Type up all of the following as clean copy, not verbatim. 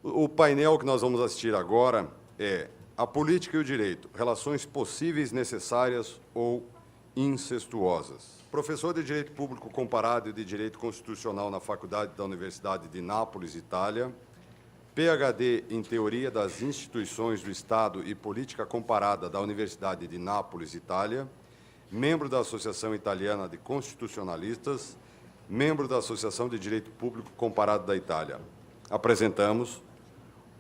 O painel que nós vamos assistir agora é a política e o direito, relações possíveis, necessárias ou incestuosas. Professor de Direito Público Comparado e de Direito Constitucional na Faculdade da Universidade de Nápoles, Itália, PhD em Teoria das Instituições do Estado e Política Comparada da Universidade de Nápoles, Itália, membro da Associação Italiana de Constitucionalistas, membro da Associação de Direito Público Comparado da Itália. Apresentamos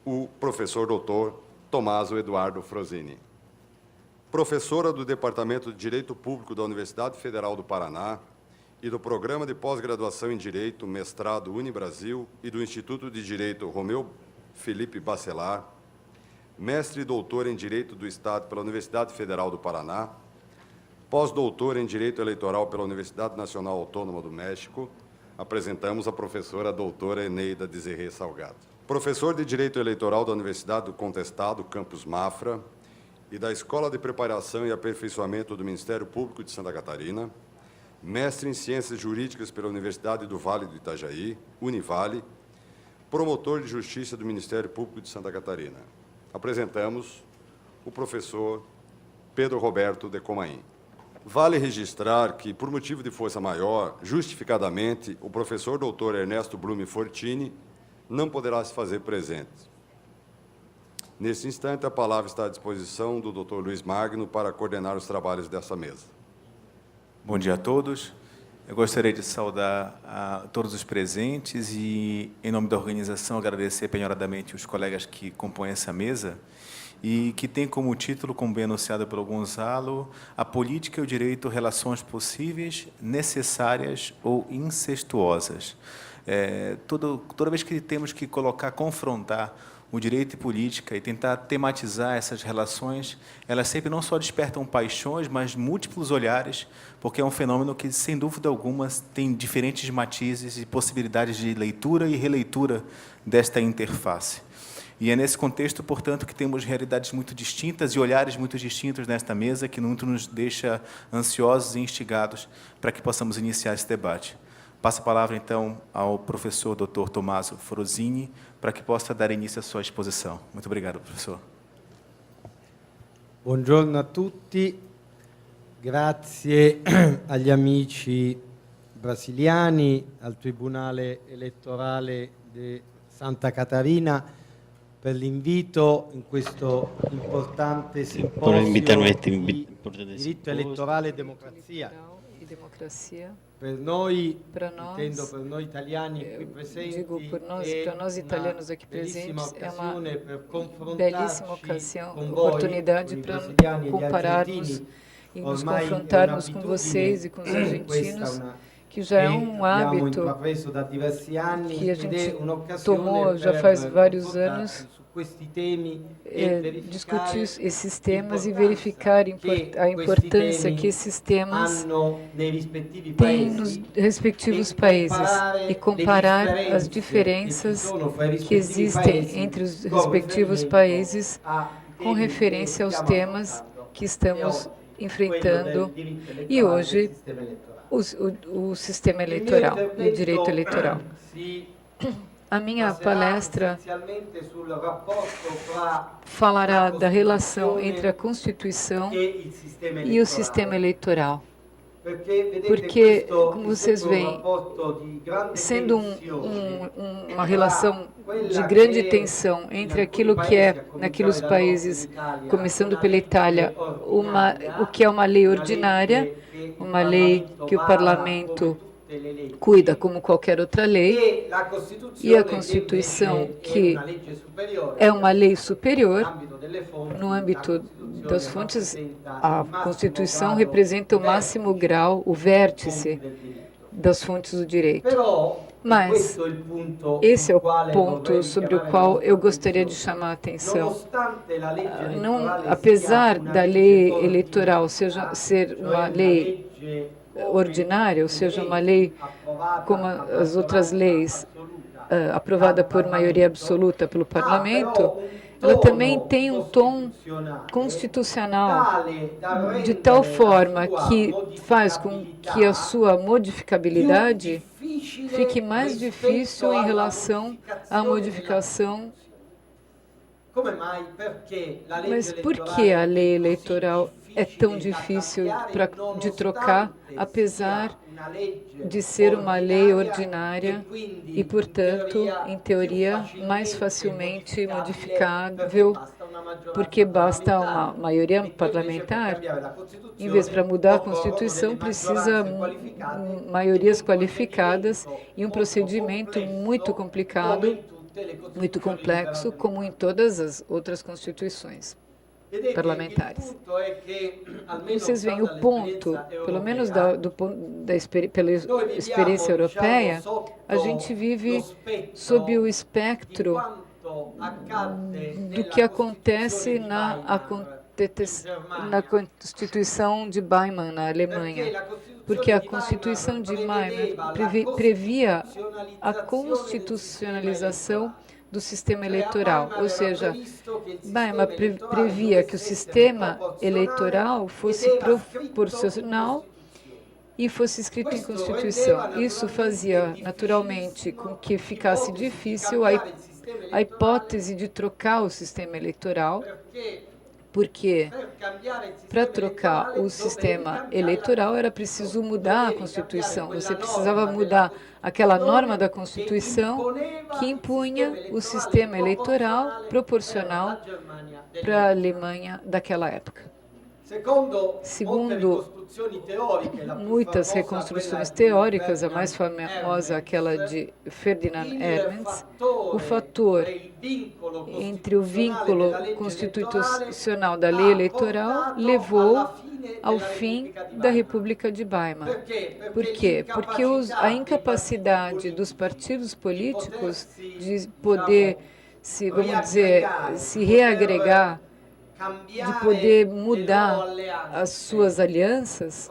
o professor doutor Tommaso Eduardo Frosini. Professora do Departamento de Direito Público da Universidade Federal do Paraná e do Programa de Pós-Graduação em Direito, Mestrado Unibrasil e do Instituto de Direito Romeu Felipe Bacelar, mestre e doutor em Direito do Estado pela Universidade Federal do Paraná, pós-doutor em Direito Eleitoral pela Universidade Nacional Autônoma do México, apresentamos a professora doutora Eneida Dezerré Salgado. Professor de Direito Eleitoral da Universidade do Contestado, Campus Mafra, e da Escola de Preparação e Aperfeiçoamento do Ministério Público de Santa Catarina, mestre em Ciências Jurídicas pela Universidade do Vale do Itajaí, Univale, promotor de Justiça do Ministério Público de Santa Catarina. Apresentamos o professor Pedro Roberto de Comain. Vale registrar que, por motivo de força maior, justificadamente, o professor doutor Ernesto Blume Fortini não poderá se fazer presente. Nesse instante, a palavra está à disposição do Dr. Luiz Magno para coordenar os trabalhos dessa mesa. Bom dia a todos. Eu gostaria de saudar a todos os presentes e, em nome da organização, agradecer penhoradamente os colegas que compõem essa mesa e que tem como título, como bem anunciado pelo Gonzalo, a política e o direito, relações possíveis, necessárias ou incestuosas. Toda vez que temos que confrontar o direito e política e tentar tematizar essas relações, elas sempre não só despertam paixões, mas múltiplos olhares, porque é um fenômeno que, sem dúvida alguma, tem diferentes matizes e possibilidades de leitura e releitura desta interface. E é nesse contexto, portanto, que temos realidades muito distintas e olhares muito distintos nesta mesa, que muito nos deixa ansiosos e instigados para que possamos iniciar esse debate. Passo a palavra, então, ao professor Dr. Tommaso Frosini, para que possa dar início à sua exposição. Muito obrigado, professor. Buongiorno a tutti, grazie agli amici brasiliani, al Tribunale Elettorale di Santa Catarina per l'invito in questo importante simposio di diritto elettorale e democrazia. Per noi, intendo per noi italiani qui presenti, digo para nós italianos aqui presentes, é uma belíssima oportunidade para compararmos e nos confrontarmos com vocês e com os argentinos, que já é um hábito que a gente tomou já faz vários anos, discutir esses temas e verificar a importância que esses temas têm nos respectivos países e comparar as diferenças que existem entre os respectivos países com referência aos temas que estamos enfrentando e hoje o sistema eleitoral e o direito eleitoral. A minha palestra falará da relação entre a Constituição e o sistema eleitoral. Porque, como vocês veem, sendo uma relação de grande tensão entre aquilo que é, naqueles países, começando pela Itália, o que é uma lei ordinária, uma lei que o parlamento cuida como qualquer outra lei, e a Constituição, que é uma lei superior, no âmbito das fontes, a Constituição representa o máximo grau, o vértice das fontes do direito. Mas esse é o ponto sobre o qual eu gostaria de chamar a atenção. Apesar da lei eleitoral ser uma lei ordinária, ou seja, uma lei como as outras leis aprovada por maioria absoluta pelo parlamento, ela também tem um tom constitucional de tal forma que faz com que a sua modificabilidade fique mais difícil em relação à modificação Mas por que a lei eleitoral é tão difícil de trocar, apesar de ser uma lei ordinária e, portanto, em teoria, mais facilmente modificável, porque basta uma maioria parlamentar? Em vez para mudar a Constituição, precisa maiorias qualificadas e um procedimento muito complicado, muito complexo, como em todas as outras constituições parlamentares. Vocês veem o ponto, pelo menos pela experiência europeia, a gente vive sob o espectro do que acontece na Constituição de Weimar, na Alemanha. Porque a Constituição de Weimar previa a constitucionalização do sistema eleitoral, ou seja, Weimar previa que o sistema eleitoral fosse proporcional e fosse escrito em Constituição. Isso fazia, naturalmente, com que ficasse difícil a hipótese de trocar o sistema eleitoral, porque para trocar o sistema eleitoral era preciso mudar a Constituição. Você precisava mudar aquela norma da Constituição que impunha o sistema eleitoral proporcional para a Alemanha daquela época. Segundo muitas reconstruções teóricas, a mais famosa, aquela de Ferdinand Hermans, o fator entre o vínculo constitucional da lei eleitoral levou ao fim da República de Weimar. Por quê? Porque a incapacidade dos partidos políticos de poder, vamos dizer, se reagregar, de poder mudar as suas alianças,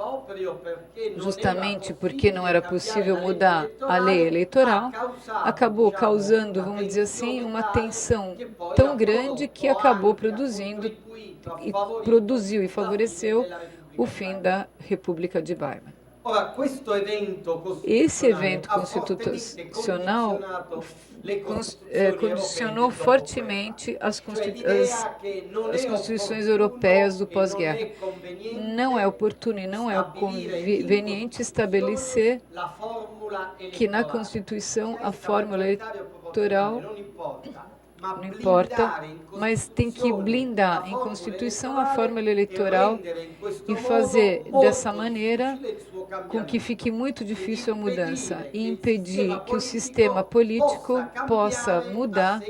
justamente porque não era possível mudar a lei eleitoral, acabou causando, vamos dizer assim, uma tensão tão grande que acabou produziu e favoreceu o fim da República de Weimar. Esse evento constitucional condicionou fortemente as constituições europeias do pós-guerra. Não é oportuno e não é conveniente estabelecer que na Constituição a fórmula eleitoral não importa, mas tem que blindar em Constituição a fórmula eleitoral e fazer dessa maneira com que fique muito difícil a mudança e impedir que o sistema político possa mudar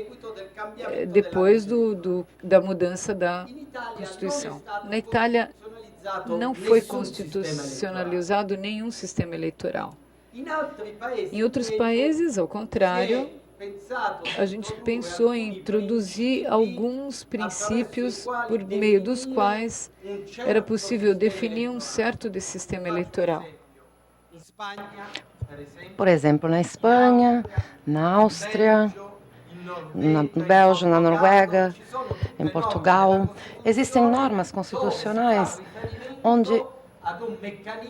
depois da mudança da Constituição. Na Itália, não foi constitucionalizado nenhum sistema eleitoral. Em outros países, ao contrário, a gente pensou em introduzir alguns princípios por meio dos quais era possível definir um certo de sistema eleitoral. Por exemplo, na Espanha, na Áustria, no Bélgica, na Noruega, em Portugal, existem normas constitucionais onde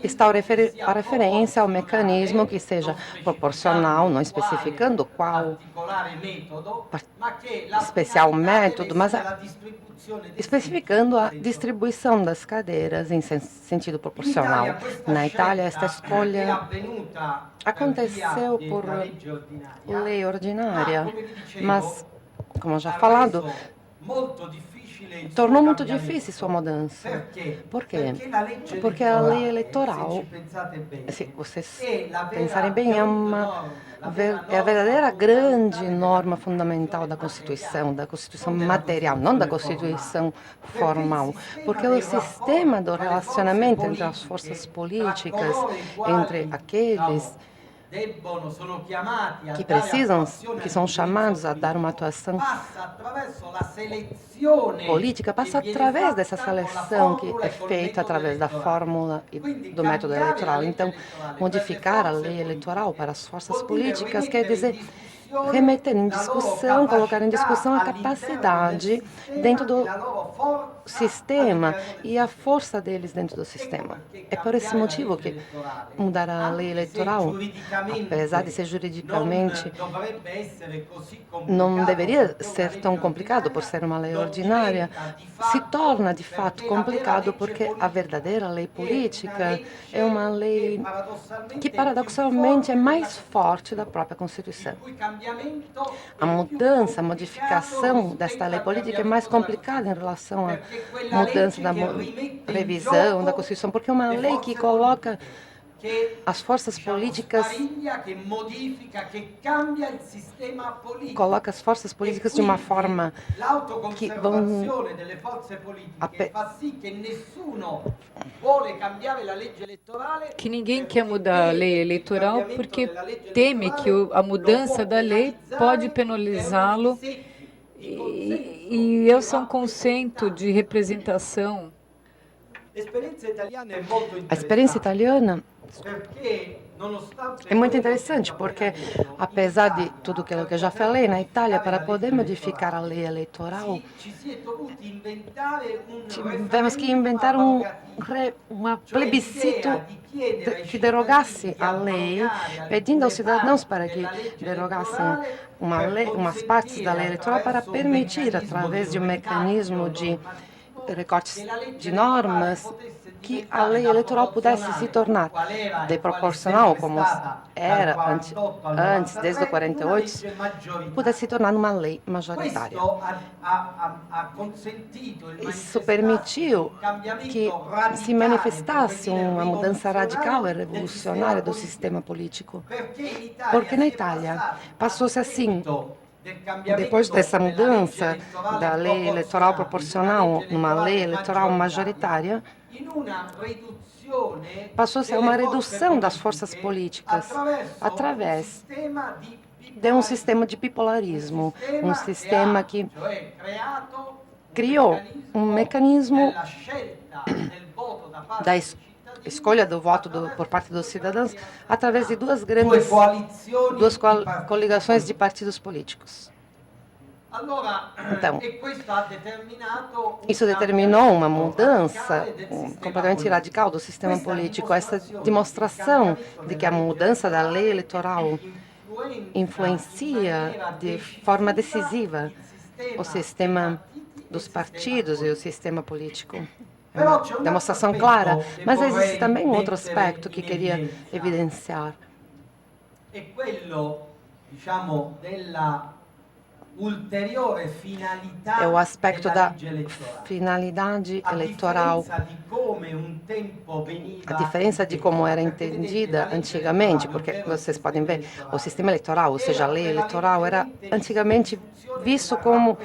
está a referência ao mecanismo que seja proporcional, não especificando qual especial método, mas especificando a distribuição das cadeiras em sentido proporcional. Na Itália, esta escolha aconteceu por lei ordinária, mas, como já falado, tornou muito difícil sua mudança. Por quê? Porque a lei eleitoral, se vocês pensarem bem, é a verdadeira grande norma fundamental da Constituição material, não da Constituição formal. Porque o sistema do relacionamento entre as forças políticas, entre aqueles que são chamados a dar uma atuação política, passa através dessa seleção que é feita através da fórmula e do método eleitoral. Então, modificar a lei eleitoral para as forças políticas quer dizer remeter em discussão, colocar em discussão a capacidade dentro sistema e a força deles dentro do sistema. É por esse motivo que mudar a lei eleitoral, apesar de ser juridicamente, não deveria ser tão complicado por ser uma lei ordinária, se torna de fato complicado porque a verdadeira lei política é uma lei que paradoxalmente é mais forte da própria Constituição. A mudança, a modificação desta lei política é mais complicada em relação à mudança da revisão da Constituição, porque é uma lei que coloca as forças políticas de uma forma que vão Que ninguém quer mudar a lei eleitoral porque teme que a mudança da lei pode penalizá-lo e esse é um conceito de representação. A experiência italiana é muito interessante, porque, apesar de tudo aquilo que eu já falei, na Itália, para poder modificar a lei eleitoral, tivemos que inventar um plebiscito que derogasse a lei, pedindo aos cidadãos para que derogassem umas partes da lei eleitoral para permitir, através de um mecanismo de recortes de normas, que a lei eleitoral pudesse se tornar de proporcional, como era antes, desde o 48, pudesse se tornar uma lei majoritária. Isso permitiu que se manifestasse uma mudança radical e revolucionária do sistema político. Porque na Itália passou-se assim, depois dessa mudança da lei eleitoral proporcional numa lei eleitoral majoritária, passou-se a uma redução das forças políticas através de um sistema de bipolarismo, um sistema que criou um mecanismo da escolha do voto por parte dos cidadãos através de duas coligações de partidos políticos. Então, isso determinou uma mudança completamente radical do sistema político. Essa demonstração de que a mudança da lei eleitoral influencia de forma decisiva o sistema dos partidos e o sistema político. É uma demonstração clara, mas existe também um outro aspecto que queria evidenciar. É o aspecto da finalidade eleitoral, a diferença de como era entendida antigamente, porque vocês podem ver, o sistema eleitoral, ou seja, a lei eleitoral, era antigamente visto como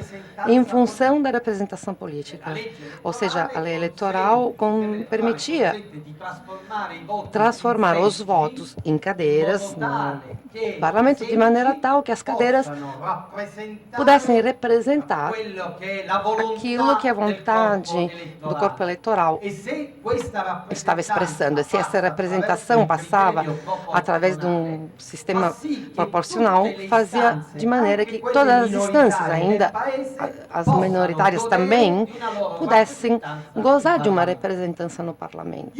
em função da representação política. Ou seja, a lei eleitoral permitia transformar os votos em cadeiras no parlamento de maneira tal que as cadeiras pudessem representar aquilo que a vontade do corpo eleitoral estava expressando. E se essa representação passava através de um sistema proporcional, fazia de maneira que todas as instâncias, ainda as minoritárias também, pudessem gozar de uma representação no parlamento.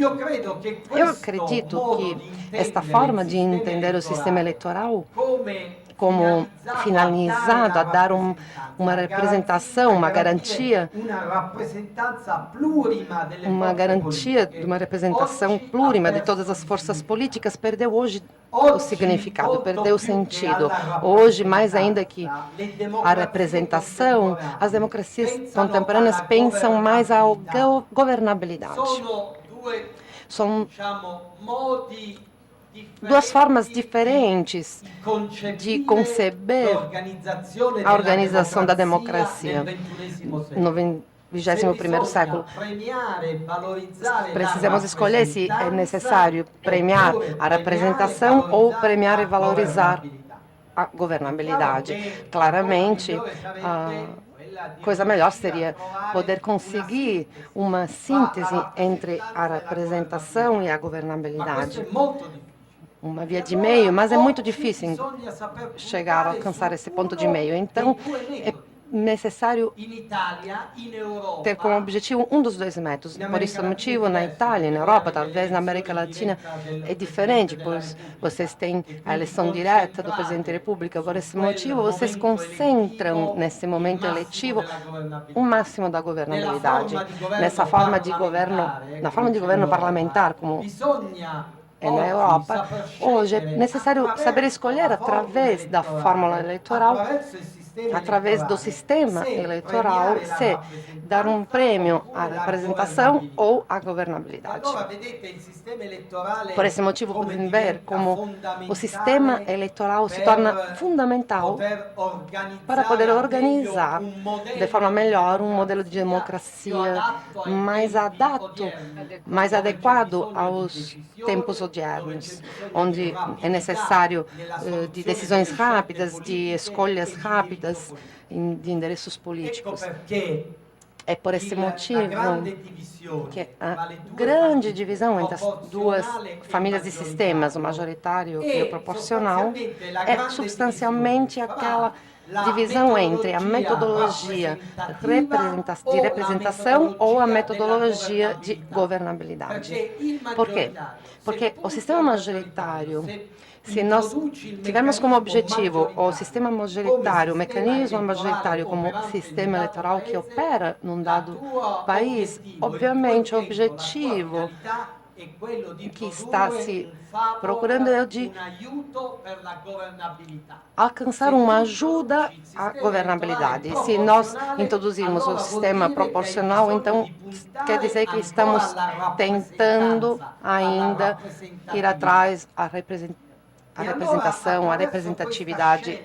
Eu acredito que esta forma de entender o sistema eleitoral como finalizado a dar uma representação, uma garantia de uma representação plurima de todas as forças políticas, perdeu hoje o significado, perdeu o sentido. Hoje, mais ainda que a representação, as democracias contemporâneas pensam mais a governabilidade. São duas formas diferentes de conceber a organização da democracia no XXI século. Precisamos escolher se é necessário premiar a representação ou premiar e valorizar a governabilidade. Claramente, a coisa melhor seria poder conseguir uma síntese entre a representação e a governabilidade. Uma via de meio, mas é muito difícil chegar a alcançar esse ponto de meio. Então, é necessário ter como objetivo um dos dois métodos. Por esse motivo, na Itália, na Europa, talvez na América Latina, é diferente, pois vocês têm a eleição direta do presidente da República. Por esse motivo, vocês concentram, nesse momento eletivo, o máximo da governabilidade. Nessa forma de governo, na forma de governo parlamentar, como é na Europa, hoje é necessário saber escolher através da fórmula eleitoral, através do sistema eleitoral, se dar um prêmio à representação ou à governabilidade. Por esse motivo, podem ver como o sistema eleitoral se torna fundamental para poder organizar de forma melhor um modelo de democracia mais adequado aos tempos odiernos, onde é necessário de decisões rápidas, de escolhas rápidas, de endereços políticos. É por esse motivo que a grande divisão entre as duas famílias de sistemas, o majoritário e o proporcional, é substancialmente aquela divisão entre a metodologia de representação ou a metodologia de governabilidade. Por quê? Porque o sistema majoritário, se nós tivermos como objetivo o sistema majoritário, o mecanismo majoritário como sistema eleitoral que opera num dado país, obviamente o objetivo que está se procurando é o de alcançar uma ajuda à governabilidade. Se nós introduzirmos o sistema proporcional, então quer dizer que estamos tentando ainda ir atrás da representação, a representatividade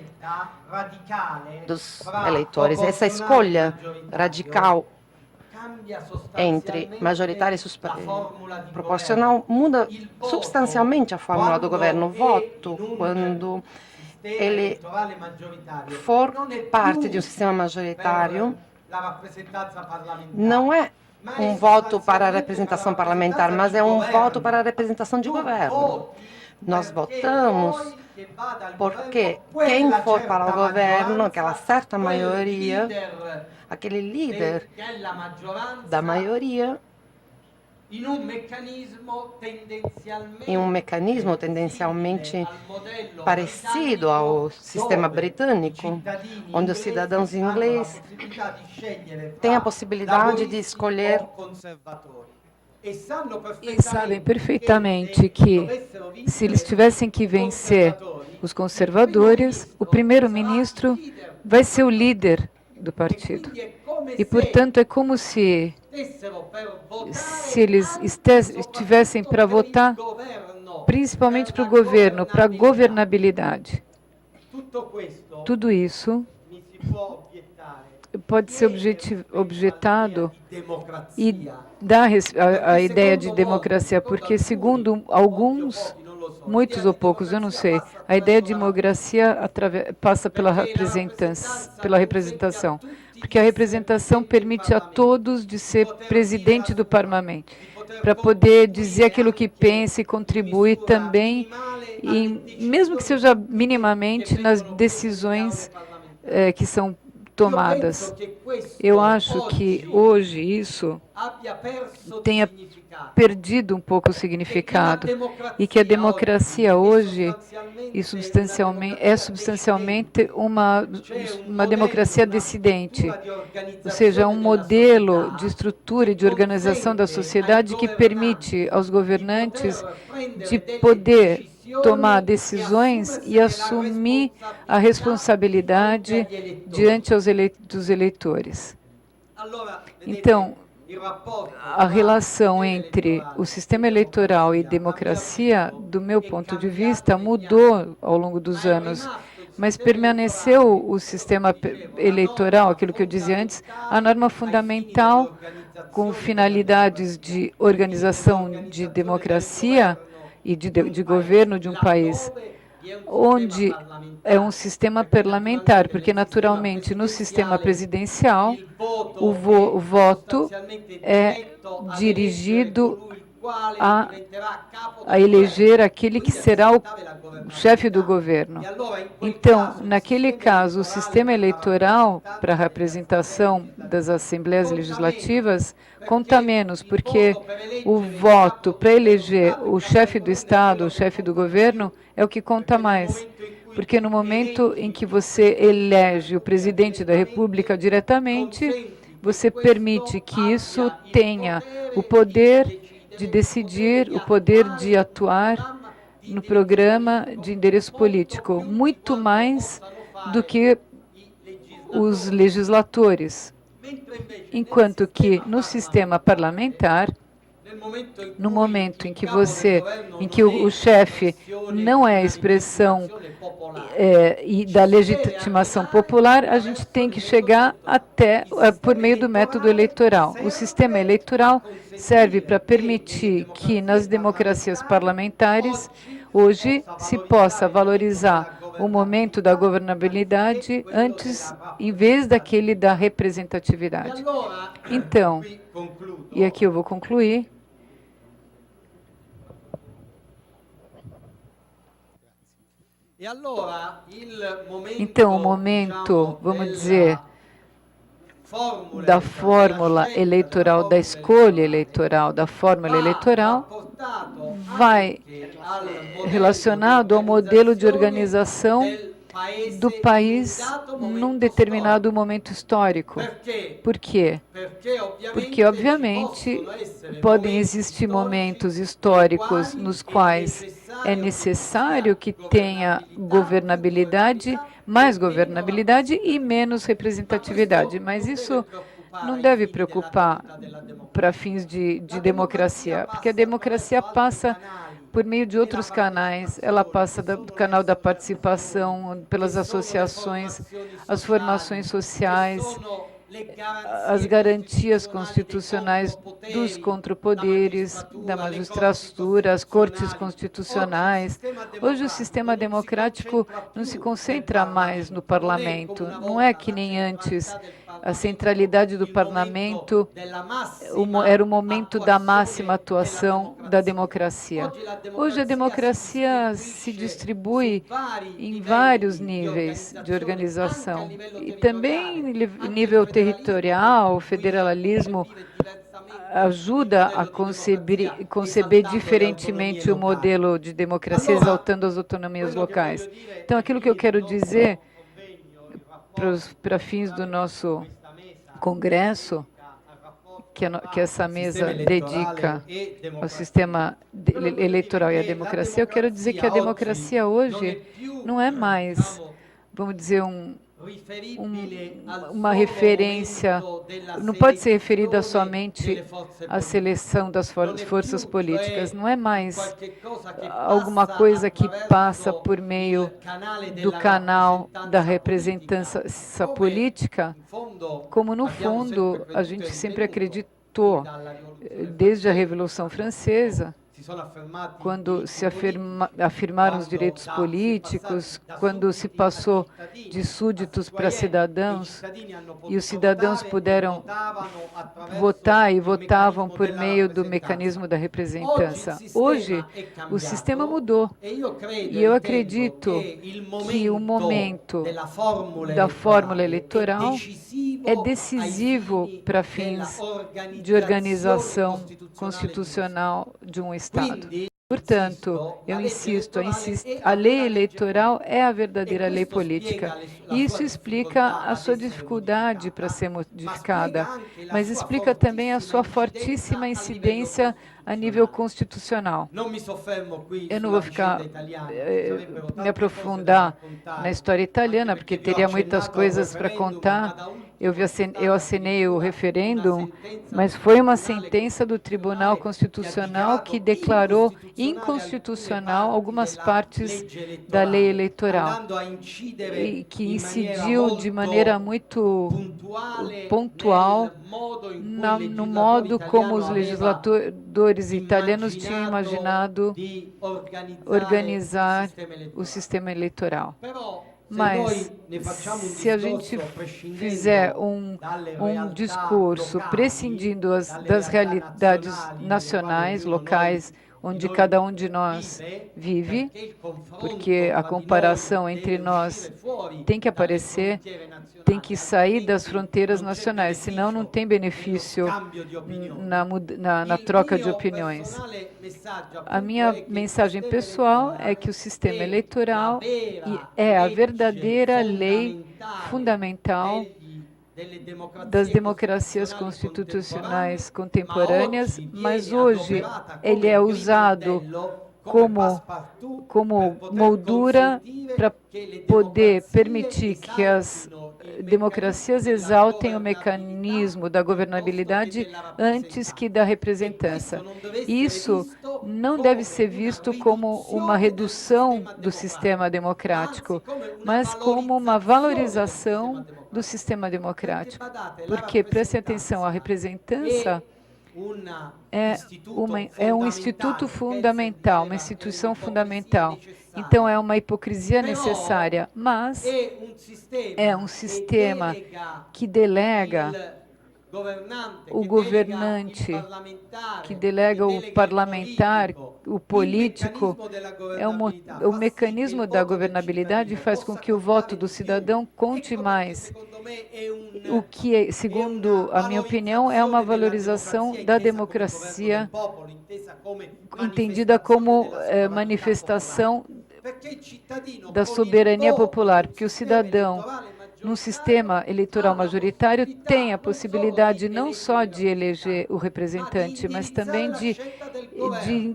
dos eleitores. Essa escolha radical entre majoritário e proporcional muda substancialmente a fórmula do governo. O voto, quando ele for parte de um sistema majoritário, não é um voto para a representação parlamentar, mas é um voto para a representação de governo. Nós votamos porque quem for para o governo, aquela certa maioria, aquele líder da maioria, em um mecanismo tendencialmente parecido ao sistema britânico, onde os cidadãos ingleses têm a possibilidade de escolher. E sabem perfeitamente que, se eles tivessem que vencer os conservadores, o primeiro-ministro vai ser o líder do partido. E, portanto, é como se eles estivessem para votar principalmente para o governo, para a governabilidade. Tudo isso pode ser objetado e dá a ideia de democracia, porque, segundo alguns, muitos ou poucos, eu não sei, a ideia de democracia passa pela representação, porque a representação permite a todos de ser presidente do parlamento, para poder dizer aquilo que pensa e contribuir também, e mesmo que seja minimamente, nas decisões que são tomadas. Eu acho que hoje isso tenha perdido um pouco o significado e que a democracia hoje é substancialmente uma democracia dissidente, ou seja, um modelo de estrutura e de organização da sociedade que permite aos governantes de poder tomar decisões e assumir a responsabilidade diante dos eleitores. Então, a relação entre o sistema eleitoral e democracia, do meu ponto de vista, mudou ao longo dos anos, mas permaneceu o sistema eleitoral, aquilo que eu dizia antes, a norma fundamental com finalidades de organização de democracia e de governo de um país, onde é um sistema parlamentar, porque, naturalmente, no sistema presidencial, o voto é dirigido a eleger aquele que será o chefe do governo. Então, naquele caso, o sistema eleitoral para a representação das assembleias legislativas conta menos, porque o voto para eleger o chefe do Estado, o chefe do governo, é o que conta mais. Porque no momento em que você elege o presidente da República diretamente, você permite que isso tenha o poder de decidir, o poder de atuar no programa de endereço político, muito mais do que os legisladores. Enquanto que no sistema parlamentar, no momento em que o chefe não é a expressão da legitimação popular, a gente tem que chegar até por meio do método eleitoral. O sistema eleitoral serve para permitir que nas democracias parlamentares hoje se possa valorizar o momento da governabilidade antes, em vez daquele da representatividade. Então, e aqui eu vou concluir. Então, o momento, vamos dizer, da fórmula eleitoral, da escolha eleitoral, da fórmula eleitoral, vai relacionado ao modelo de organização do país num determinado momento histórico. Por quê? Porque, obviamente, podem existir momentos históricos nos quais é necessário que tenha governabilidade, mais governabilidade e menos representatividade. Mas isso não deve preocupar para fins de democracia, porque a democracia passa por meio de outros canais, ela passa do canal da participação, pelas associações, as formações sociais, as garantias constitucionais dos contrapoderes, da magistratura, as cortes constitucionais. Hoje o sistema democrático não se concentra mais no parlamento, não é que nem antes. A centralidade do parlamento era o momento da máxima atuação da democracia. Hoje a democracia se distribui em vários níveis de organização e também em nível territorial. O federalismo ajuda a conceber diferentemente o modelo de democracia, exaltando as autonomias locais. Então, aquilo que eu quero dizer para fins do nosso congresso, que essa mesa dedica ao sistema eleitoral e à democracia, eu quero dizer que a democracia hoje não é mais, vamos dizer, uma referência, não pode ser referida somente à seleção das forças políticas, não é mais alguma coisa que passa por meio do canal da representância política, como no fundo a gente sempre acreditou, desde a Revolução Francesa, quando se afirmaram os direitos políticos, quando se passou de súditos para cidadãos, e os cidadãos puderam votar e votavam por meio do mecanismo da representância. Hoje, o sistema mudou, e eu acredito que o momento da fórmula eleitoral é decisivo para fins de organização constitucional de um Estado. Portanto, eu insisto, a lei eleitoral é a verdadeira lei política. Isso explica a sua dificuldade para ser modificada, mas explica também a sua fortíssima incidência a nível constitucional. Eu não vou ficar me aprofundar na história italiana, porque teria muitas coisas para contar. Eu assinei o referêndum, mas foi uma sentença do Tribunal Constitucional que declarou inconstitucional algumas partes da lei eleitoral, e que incidiu de maneira muito pontual no modo como os legisladores italianos tinham imaginado organizar o sistema eleitoral. Mas se a gente fizer um discurso prescindindo das realidades nacionais, locais, onde cada um de nós vive, porque a comparação entre nós tem que aparecer, tem que sair das fronteiras nacionais, senão não tem benefício na troca de opiniões. A minha mensagem pessoal é que o sistema eleitoral é a verdadeira lei fundamental das democracias constitucionais contemporâneas, mas hoje ele é usado como moldura para poder permitir que as democracias exaltem o mecanismo da governabilidade antes que da representância. Isso não deve ser visto como uma redução do sistema democrático, mas como uma valorização do sistema democrático. Porque, preste atenção, a representância é um instituto fundamental, uma instituição fundamental. Então, é uma hipocrisia necessária, mas é um sistema que delega o governante, que delega o parlamentar, o político. O mecanismo da governabilidade faz com que o voto do cidadão conte mais. O que, segundo a minha opinião, é uma valorização da democracia, entendida como manifestação da soberania popular, porque o cidadão, num sistema eleitoral majoritário, tem a possibilidade não só de eleger o representante, mas também de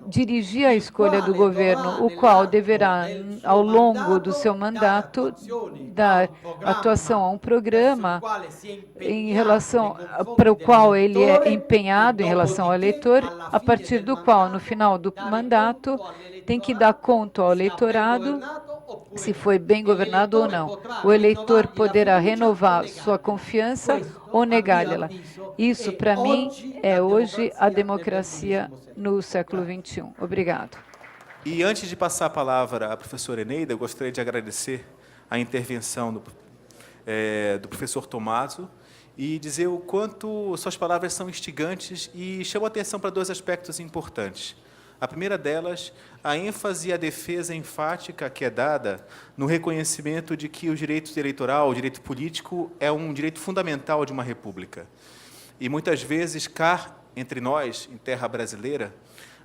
dirigir a escolha do governo, o qual deverá, ao longo do seu mandato, dar atuação a um programa para o qual ele é empenhado em relação ao eleitor, a partir do qual, no final do mandato, tem que dar conta ao eleitorado se foi bem governado ou não. O eleitor poderá renovar sua confiança ou negá-la. Isso, para mim, é hoje a democracia no século XXI. Obrigado. E antes de passar a palavra à professora Eneida, eu gostaria de agradecer a intervenção do professor Tommaso e dizer o quanto suas palavras são instigantes e chamam a atenção para dois aspectos importantes. A primeira delas, a ênfase e a defesa enfática que é dada no reconhecimento de que o direito eleitoral, o direito político, é um direito fundamental de uma república. E, muitas vezes, cá entre nós, em terra brasileira,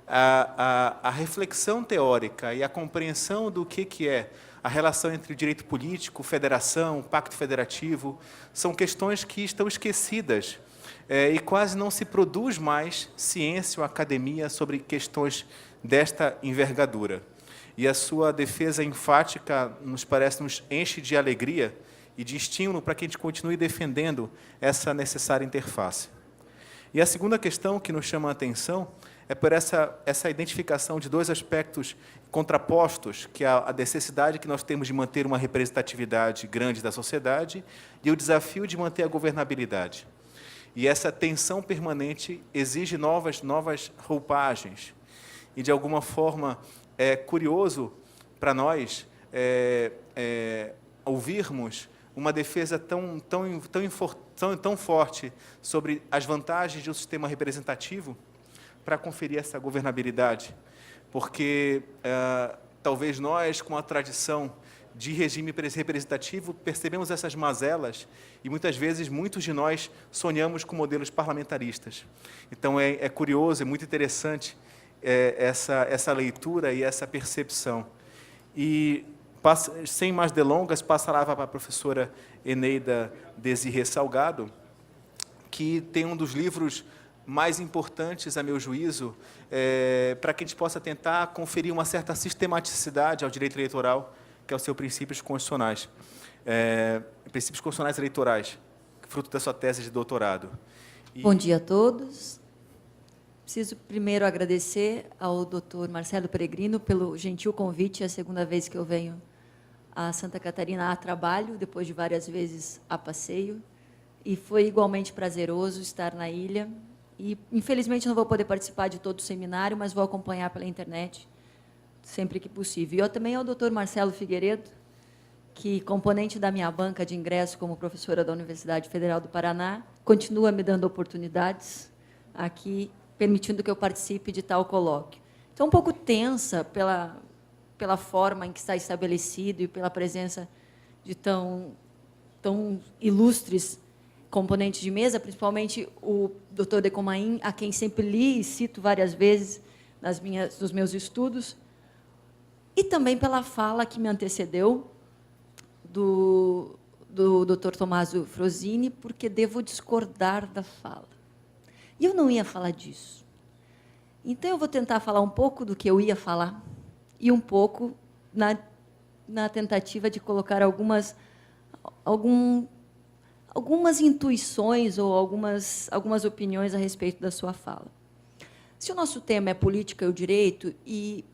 a reflexão teórica e a compreensão do que é a relação entre o direito político, federação, pacto federativo, são questões que estão esquecidas e quase não se produz mais ciência ou academia sobre questões desta envergadura. E a sua defesa enfática, nos parece, nos enche de alegria e de estímulo para que a gente continue defendendo essa necessária interface. E a segunda questão que nos chama a atenção é por essa identificação de dois aspectos contrapostos, que é a necessidade que nós temos de manter uma representatividade grande da sociedade e o desafio de manter a governabilidade. E essa tensão permanente exige novas roupagens. E, de alguma forma, é curioso para nós ouvirmos uma defesa tão forte sobre as vantagens de um sistema representativo para conferir essa governabilidade. Porque, talvez nós, com a tradição de regime representativo, percebemos essas mazelas e, muitas vezes, muitos de nós sonhamos com modelos parlamentaristas. Então, é curioso, é muito interessante essa leitura e essa percepção. E, sem mais delongas, passará para a professora Eneida Desirê Salgado, que tem um dos livros mais importantes, a meu juízo, para que a gente possa tentar conferir uma certa sistematicidade ao direito eleitoral, que é o seu Princípios Constitucionais. Princípios Constitucionais Eleitorais, fruto da sua tese de doutorado. Bom dia a todos. Preciso primeiro agradecer ao Dr. Marcelo Peregrino pelo gentil convite. É a segunda vez que eu venho a Santa Catarina a trabalho, depois de várias vezes a passeio. E foi igualmente prazeroso estar na ilha. E, infelizmente, não vou poder participar de todo o seminário, mas vou acompanhar pela internet sempre que possível. E eu também ao Dr. Marcelo Figueiredo, que, componente da minha banca de ingresso como professora da Universidade Federal do Paraná, continua me dando oportunidades aqui, permitindo que eu participe de tal colóquio. Estou um pouco tensa pela forma em que está estabelecido e pela presença de tão ilustres componentes de mesa, principalmente o Dr. Decomain, a quem sempre li e cito várias vezes nos meus estudos, e também pela fala que me antecedeu do Dr. Tommaso Frosini, porque devo discordar da fala. E eu não ia falar disso. Então, eu vou tentar falar um pouco do que eu ia falar e um pouco na tentativa de colocar algumas intuições ou algumas opiniões a respeito da sua fala. Se o nosso tema é política e o direito, e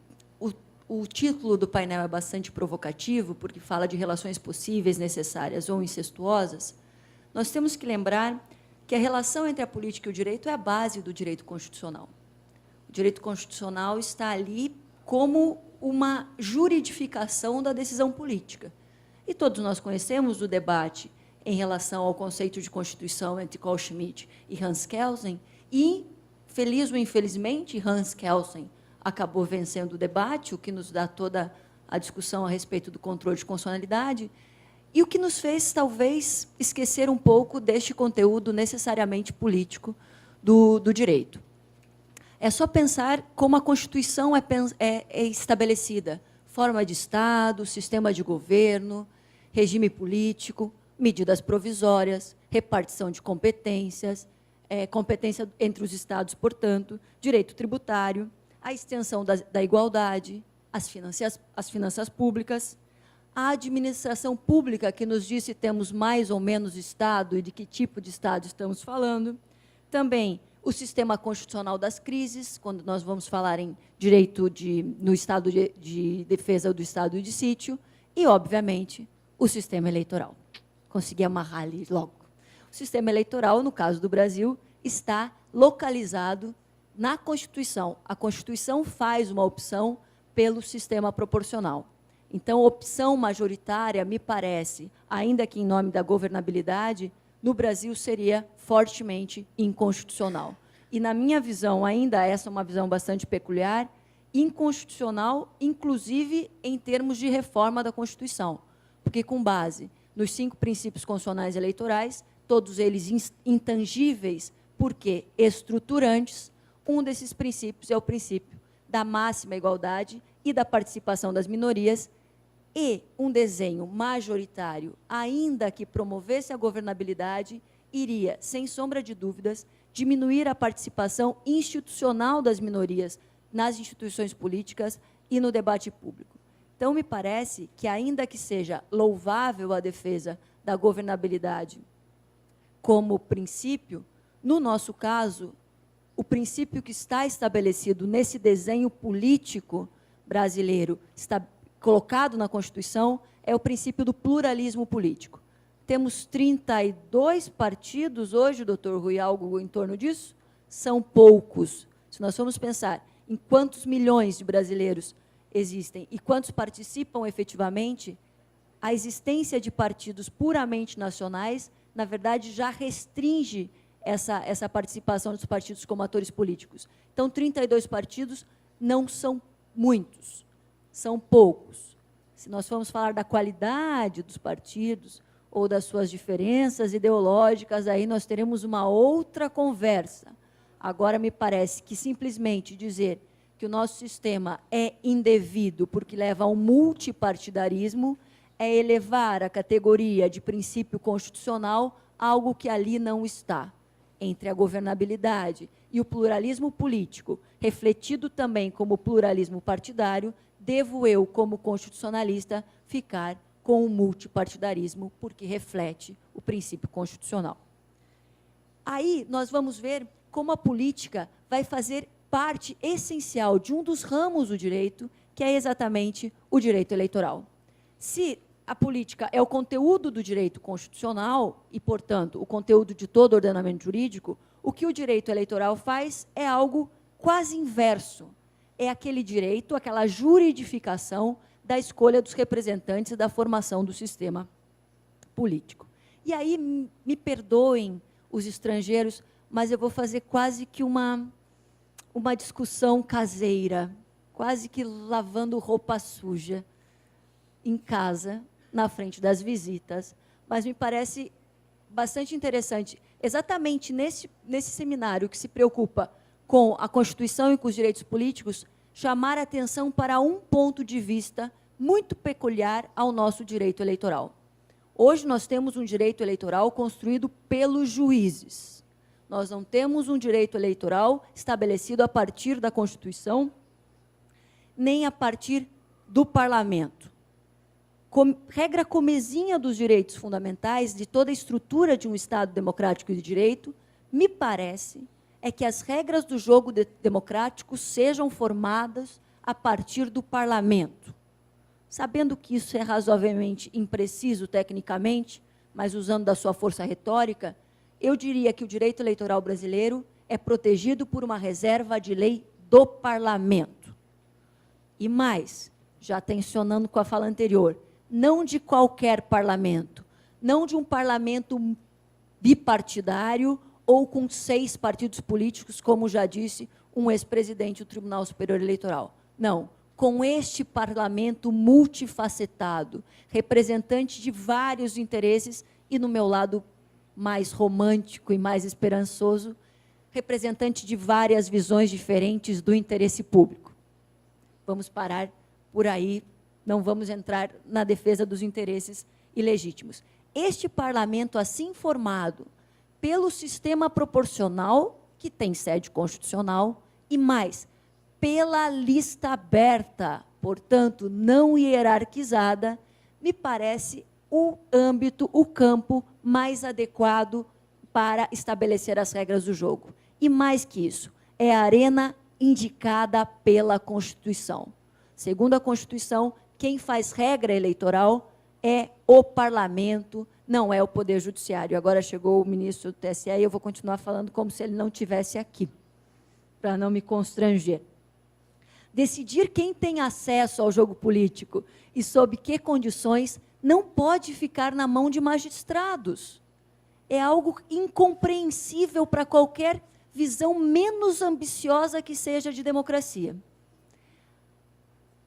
o título do painel é bastante provocativo, porque fala de relações possíveis, necessárias ou incestuosas, nós temos que lembrar que a relação entre a política e o direito é a base do direito constitucional. O direito constitucional está ali como uma juridificação da decisão política. E todos nós conhecemos o debate em relação ao conceito de Constituição entre Carl Schmitt e Hans Kelsen, e, feliz ou infelizmente, Hans Kelsen acabou vencendo o debate, o que nos dá toda a discussão a respeito do controle de constitucionalidade, e o que nos fez, talvez, esquecer um pouco deste conteúdo necessariamente político do direito. É só pensar como a Constituição é estabelecida: forma de Estado, sistema de governo, regime político, medidas provisórias, repartição de competências, competência entre os Estados, portanto, direito tributário, a extensão da igualdade, as finanças públicas, a administração pública, que nos diz se temos mais ou menos Estado e de que tipo de Estado estamos falando, também o sistema constitucional das crises, quando nós vamos falar em direito no estado de defesa ou do estado de sítio, e, obviamente, o sistema eleitoral. Consegui amarrar ali logo. O sistema eleitoral, no caso do Brasil, está localizado na Constituição. A Constituição faz uma opção pelo sistema proporcional. Então, a opção majoritária, me parece, ainda que em nome da governabilidade, no Brasil seria fortemente inconstitucional. E, na minha visão, ainda essa é uma visão bastante peculiar, inconstitucional, inclusive em termos de reforma da Constituição, porque, com base nos 5 princípios constitucionais eleitorais, todos eles intangíveis, porque estruturantes, um desses princípios é o princípio da máxima igualdade e da participação das minorias, e um desenho majoritário, ainda que promovesse a governabilidade, iria, sem sombra de dúvidas, diminuir a participação institucional das minorias nas instituições políticas e no debate público. Então, me parece que, ainda que seja louvável a defesa da governabilidade como princípio, no nosso caso, o princípio que está estabelecido nesse desenho político brasileiro, está colocado na Constituição, é o princípio do pluralismo político. Temos 32 partidos hoje, doutor Rui, algo em torno disso? São poucos. Se nós formos pensar em quantos milhões de brasileiros existem e quantos participam efetivamente, a existência de partidos puramente nacionais, na verdade, já restringe essa participação dos partidos como atores políticos. Então, 32 partidos não são muitos, são poucos. Se nós formos falar da qualidade dos partidos ou das suas diferenças ideológicas, aí nós teremos uma outra conversa. Agora, me parece que simplesmente dizer que o nosso sistema é indevido porque leva ao multipartidarismo é elevar a categoria de princípio constitucional a algo que ali não está. Entre a governabilidade e o pluralismo político, refletido também como pluralismo partidário, devo eu, como constitucionalista, ficar com o multipartidarismo, porque reflete o princípio constitucional. Aí nós vamos ver como a política vai fazer parte essencial de um dos ramos do direito, que é exatamente o direito eleitoral. Se a política é o conteúdo do direito constitucional e, portanto, o conteúdo de todo ordenamento jurídico, o que o direito eleitoral faz é algo quase inverso. É aquele direito, aquela juridificação da escolha dos representantes e da formação do sistema político. E aí, me perdoem os estrangeiros, mas eu vou fazer quase que uma discussão caseira, quase que lavando roupa suja em casa, na frente das visitas, mas me parece bastante interessante, exatamente nesse seminário que se preocupa com a Constituição e com os direitos políticos, chamar a atenção para um ponto de vista muito peculiar ao nosso direito eleitoral. Hoje nós temos um direito eleitoral construído pelos juízes. Nós não temos um direito eleitoral estabelecido a partir da Constituição, nem a partir do Parlamento. Regra comezinha dos direitos fundamentais, de toda a estrutura de um Estado democrático e de direito, me parece, é que as regras do jogo democrático sejam formadas a partir do Parlamento. Sabendo que isso é razoavelmente impreciso tecnicamente, mas usando da sua força retórica, eu diria que o direito eleitoral brasileiro é protegido por uma reserva de lei do Parlamento. E mais, já tensionando com a fala anterior, não de qualquer parlamento, não de um parlamento bipartidário ou com 6 partidos políticos, como já disse um ex-presidente do Tribunal Superior Eleitoral. Não, com este parlamento multifacetado, representante de vários interesses e, no meu lado mais romântico e mais esperançoso, representante de várias visões diferentes do interesse público. Vamos parar por aí, não vamos entrar na defesa dos interesses ilegítimos. Este parlamento, assim formado pelo sistema proporcional, que tem sede constitucional, e mais, pela lista aberta, portanto, não hierarquizada, me parece o âmbito, o campo mais adequado para estabelecer as regras do jogo. E mais que isso, é a arena indicada pela Constituição. Segundo a Constituição, quem faz regra eleitoral é o Parlamento, não é o Poder Judiciário. Agora chegou o ministro do TSE e eu vou continuar falando como se ele não estivesse aqui, para não me constranger. Decidir quem tem acesso ao jogo político e sob que condições não pode ficar na mão de magistrados. É algo incompreensível para qualquer visão menos ambiciosa que seja de democracia.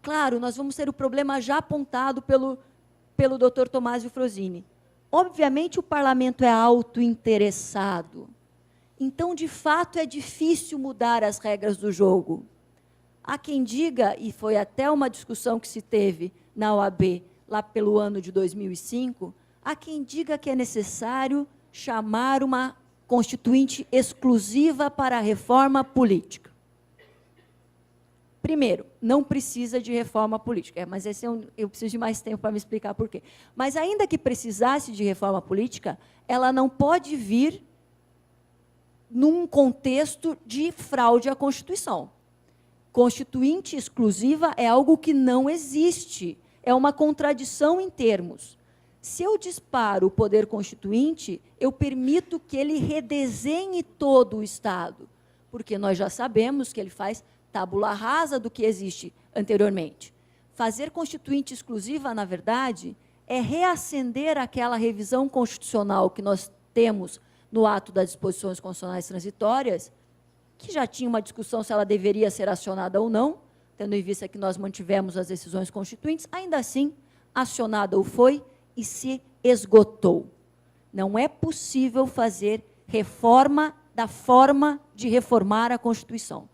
Claro, nós vamos ter o problema já apontado pelo Dr. Tomásio Frosini. Obviamente, o parlamento é autointeressado. Então, de fato, é difícil mudar as regras do jogo. Há quem diga, e foi até uma discussão que se teve na OAB, lá pelo ano de 2005, há quem diga que é necessário chamar uma constituinte exclusiva para a reforma política. Primeiro, não precisa de reforma política, mas eu preciso de mais tempo para me explicar por quê. Mas, ainda que precisasse de reforma política, ela não pode vir num contexto de fraude à Constituição. Constituinte exclusiva é algo que não existe, é uma contradição em termos. Se eu disparo o poder constituinte, eu permito que ele redesenhe todo o Estado, porque nós já sabemos que ele faz tábula rasa do que existe anteriormente. Fazer constituinte exclusiva, na verdade, é reacender aquela revisão constitucional que nós temos no ato das disposições constitucionais transitórias, que já tinha uma discussão se ela deveria ser acionada ou não, tendo em vista que nós mantivemos as decisões constituintes, ainda assim, acionada ou foi e se esgotou. Não é possível fazer reforma da forma de reformar a Constituição.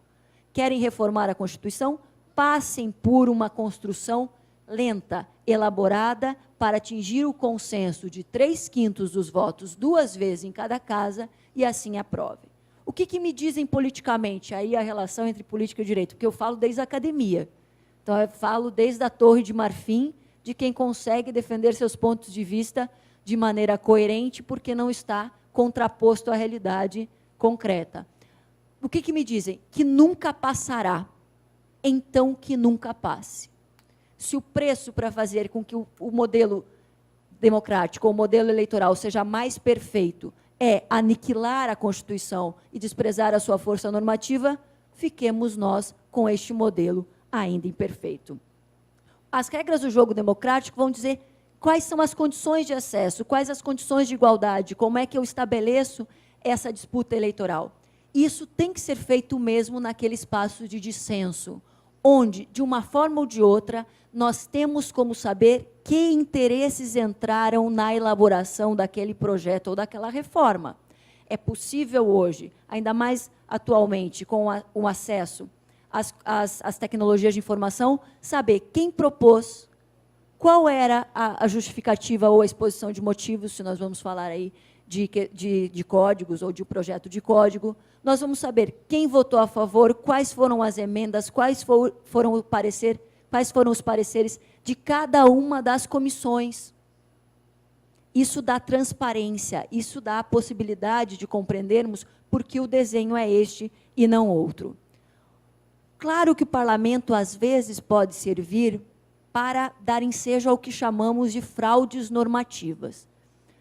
Querem reformar a Constituição? Passem por uma construção lenta, elaborada, para atingir o consenso de 3/5 dos votos 2 vezes em cada casa e assim aprovem. O que me dizem politicamente? Aí a relação entre política e direito, porque eu falo desde a academia. Então, eu falo desde a Torre de Marfim, de quem consegue defender seus pontos de vista de maneira coerente, porque não está contraposto à realidade concreta. O que me dizem? Que nunca passará. Então, que nunca passe. Se o preço para fazer com que o modelo democrático, o modelo eleitoral, seja mais perfeito, é aniquilar a Constituição e desprezar a sua força normativa, fiquemos nós com este modelo ainda imperfeito. As regras do jogo democrático vão dizer quais são as condições de acesso, quais as condições de igualdade, como é que eu estabeleço essa disputa eleitoral. Isso tem que ser feito mesmo naquele espaço de dissenso, onde, de uma forma ou de outra, nós temos como saber que interesses entraram na elaboração daquele projeto ou daquela reforma. É possível hoje, ainda mais atualmente, com o acesso às tecnologias de informação, saber quem propôs, qual era a justificativa ou a exposição de motivos, se nós vamos falar aí de códigos ou de projeto de código. Nós vamos saber quem votou a favor, quais foram as emendas, quais foram os pareceres de cada uma das comissões. Isso dá transparência, isso dá a possibilidade de compreendermos por que o desenho é este e não outro. Claro que o parlamento, às vezes, pode servir para dar ensejo ao que chamamos de fraudes normativas.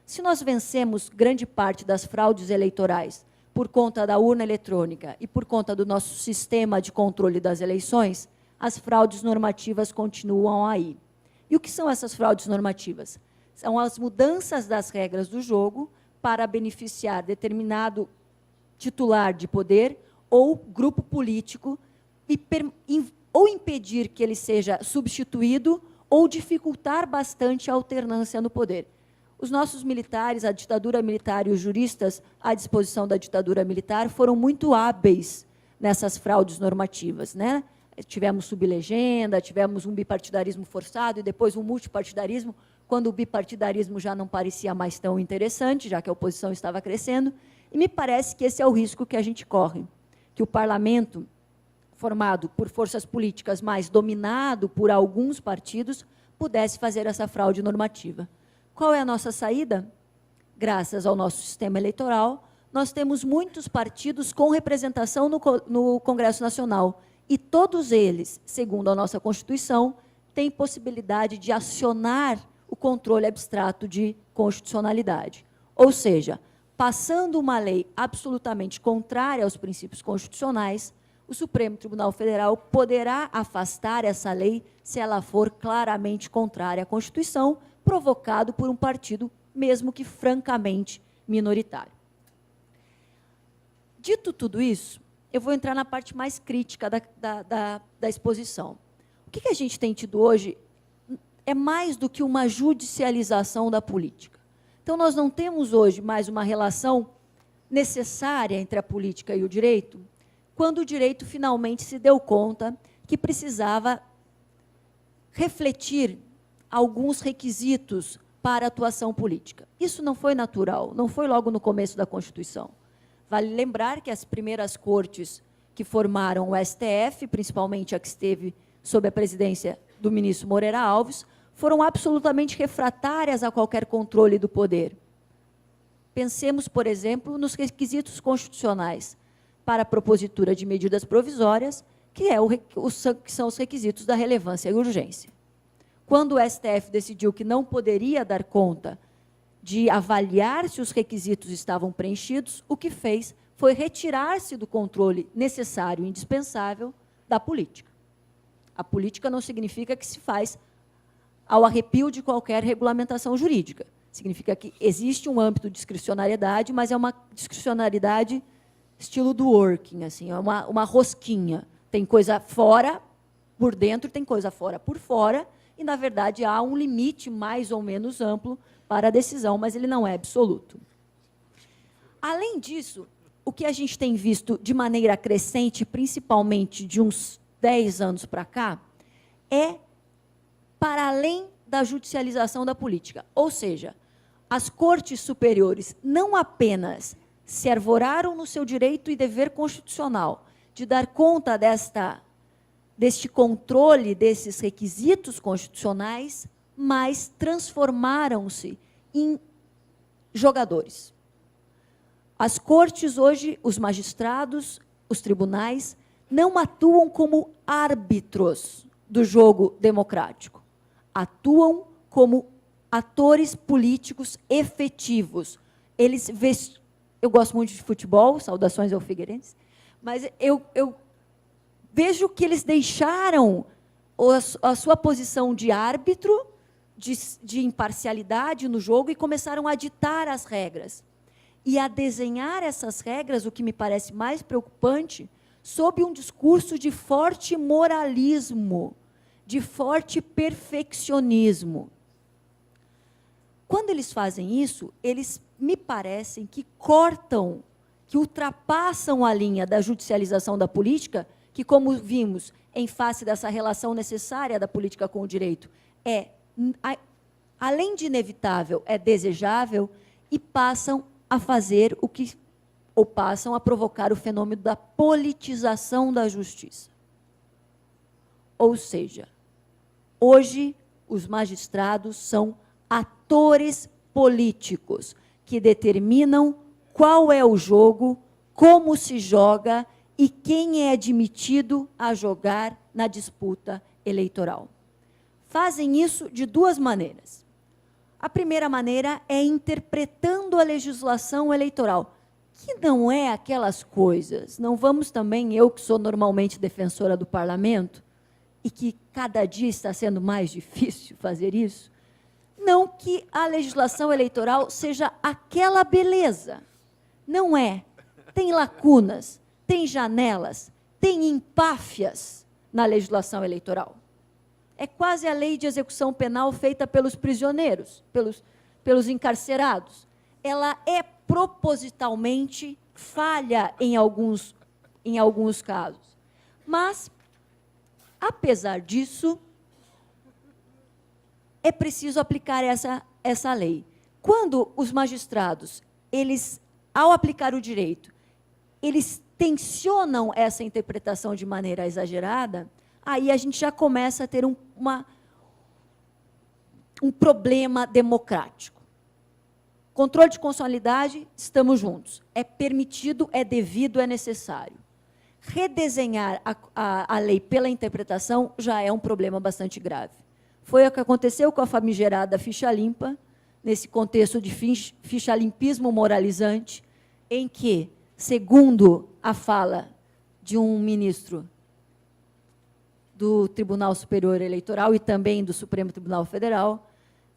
Se nós vencemos grande parte das fraudes eleitorais por conta da urna eletrônica e por conta do nosso sistema de controle das eleições, as fraudes normativas continuam aí. E o que são essas fraudes normativas? São as mudanças das regras do jogo para beneficiar determinado titular de poder ou grupo político ou impedir que ele seja substituído ou dificultar bastante a alternância no poder. Os nossos militares, a ditadura militar e os juristas à disposição da ditadura militar foram muito hábeis nessas fraudes normativas, né? Tivemos sublegenda, tivemos um bipartidarismo forçado e depois um multipartidarismo, quando o bipartidarismo já não parecia mais tão interessante, já que a oposição estava crescendo, e me parece que esse é o risco que a gente corre, que o parlamento, formado por forças políticas, mas dominado por alguns partidos, pudesse fazer essa fraude normativa. Qual é a nossa saída? Graças ao nosso sistema eleitoral, nós temos muitos partidos com representação no Congresso Nacional, e todos eles, segundo a nossa Constituição, têm possibilidade de acionar o controle abstrato de constitucionalidade. Ou seja, passando uma lei absolutamente contrária aos princípios constitucionais, o Supremo Tribunal Federal poderá afastar essa lei se ela for claramente contrária à Constituição, provocado por um partido, mesmo que francamente minoritário. Dito tudo isso, eu vou entrar na parte mais crítica da exposição. O que a gente tem tido hoje é mais do que uma judicialização da política. Então, nós não temos hoje mais uma relação necessária entre a política e o direito, quando o direito finalmente se deu conta que precisava refletir alguns requisitos para a atuação política. Isso não foi natural, não foi logo no começo da Constituição. Vale lembrar que as primeiras cortes que formaram o STF, principalmente a que esteve sob a presidência do ministro Moreira Alves, foram absolutamente refratárias a qualquer controle do poder. Pensemos, por exemplo, nos requisitos constitucionais para a propositura de medidas provisórias, que são os requisitos da relevância e urgência. Quando o STF decidiu que não poderia dar conta de avaliar se os requisitos estavam preenchidos, o que fez foi retirar-se do controle necessário e indispensável da política. A política não significa que se faz ao arrepio de qualquer regulamentação jurídica. Significa que existe um âmbito de discricionariedade, mas é uma discricionariedade estilo do working, assim, é uma rosquinha. Tem coisa fora, por dentro, tem coisa fora, por fora, e, na verdade, há um limite mais ou menos amplo para a decisão, mas ele não é absoluto. Além disso, o que a gente tem visto de maneira crescente, principalmente de uns 10 anos para cá, é para além da judicialização da política. Ou seja, as cortes superiores não apenas se arvoraram no seu direito e dever constitucional de dar conta deste controle desses requisitos constitucionais, mas transformaram-se em jogadores. As cortes hoje, os magistrados, os tribunais, não atuam como árbitros do jogo democrático. Atuam como atores políticos efetivos. Eu gosto muito de futebol, saudações ao Figueirense, mas eu vejo que eles deixaram a sua posição de árbitro, de imparcialidade no jogo, e começaram a ditar as regras. E a desenhar essas regras, o que me parece mais preocupante, sob um discurso de forte moralismo, de forte perfeccionismo. Quando eles fazem isso, eles me parecem que cortam, que ultrapassam a linha da judicialização da política, que, como vimos, em face dessa relação necessária da política com o direito, além de inevitável, é desejável, e passam a fazer ou passam a provocar o fenômeno da politização da justiça. Ou seja, hoje os magistrados são atores políticos que determinam qual é o jogo, como se joga e quem é admitido a jogar na disputa eleitoral. Fazem isso de duas maneiras. A primeira maneira é interpretando a legislação eleitoral, que não é aquelas coisas. Não vamos também, eu que sou normalmente defensora do parlamento, e que cada dia está sendo mais difícil fazer isso, não que a legislação eleitoral seja aquela beleza. Não é. Tem lacunas, tem janelas, tem empáfias na legislação eleitoral. É quase a lei de execução penal feita pelos prisioneiros, pelos encarcerados. Ela é propositalmente falha em alguns casos. Mas, apesar disso, é preciso aplicar essa lei. Quando os magistrados, ao aplicar o direito, eles tensionam essa interpretação de maneira exagerada, aí a gente já começa a ter um problema democrático. Controle de constitucionalidade, estamos juntos. É permitido, é devido, é necessário. Redesenhar a lei pela interpretação já é um problema bastante grave. Foi o que aconteceu com a famigerada ficha limpa, nesse contexto de fichalimpismo moralizante, em que, segundo a fala de um ministro do Tribunal Superior Eleitoral e também do Supremo Tribunal Federal,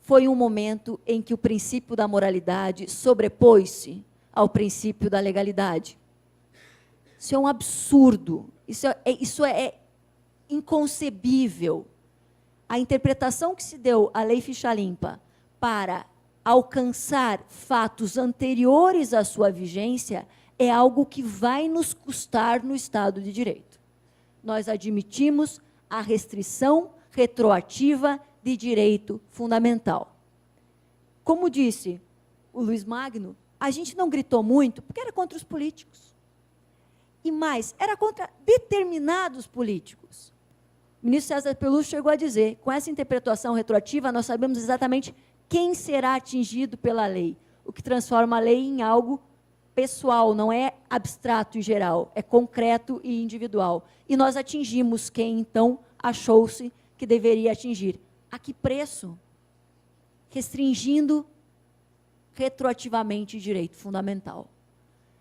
foi um momento em que o princípio da moralidade sobrepôs-se ao princípio da legalidade. Isso é um absurdo, isso é inconcebível. A interpretação que se deu à Lei Ficha Limpa para alcançar fatos anteriores à sua vigência é algo que vai nos custar no Estado de Direito. Nós admitimos a restrição retroativa de direito fundamental. Como disse o Luiz Magno, a gente não gritou muito porque era contra os políticos. E mais, era contra determinados políticos. O ministro César Peluso chegou a dizer, com essa interpretação retroativa, nós sabemos exatamente quem será atingido pela lei, o que transforma a lei em algo pessoal, não é abstrato e geral, é concreto e individual. E nós atingimos quem, então, achou-se que deveria atingir. A que preço? Restringindo retroativamente direito fundamental.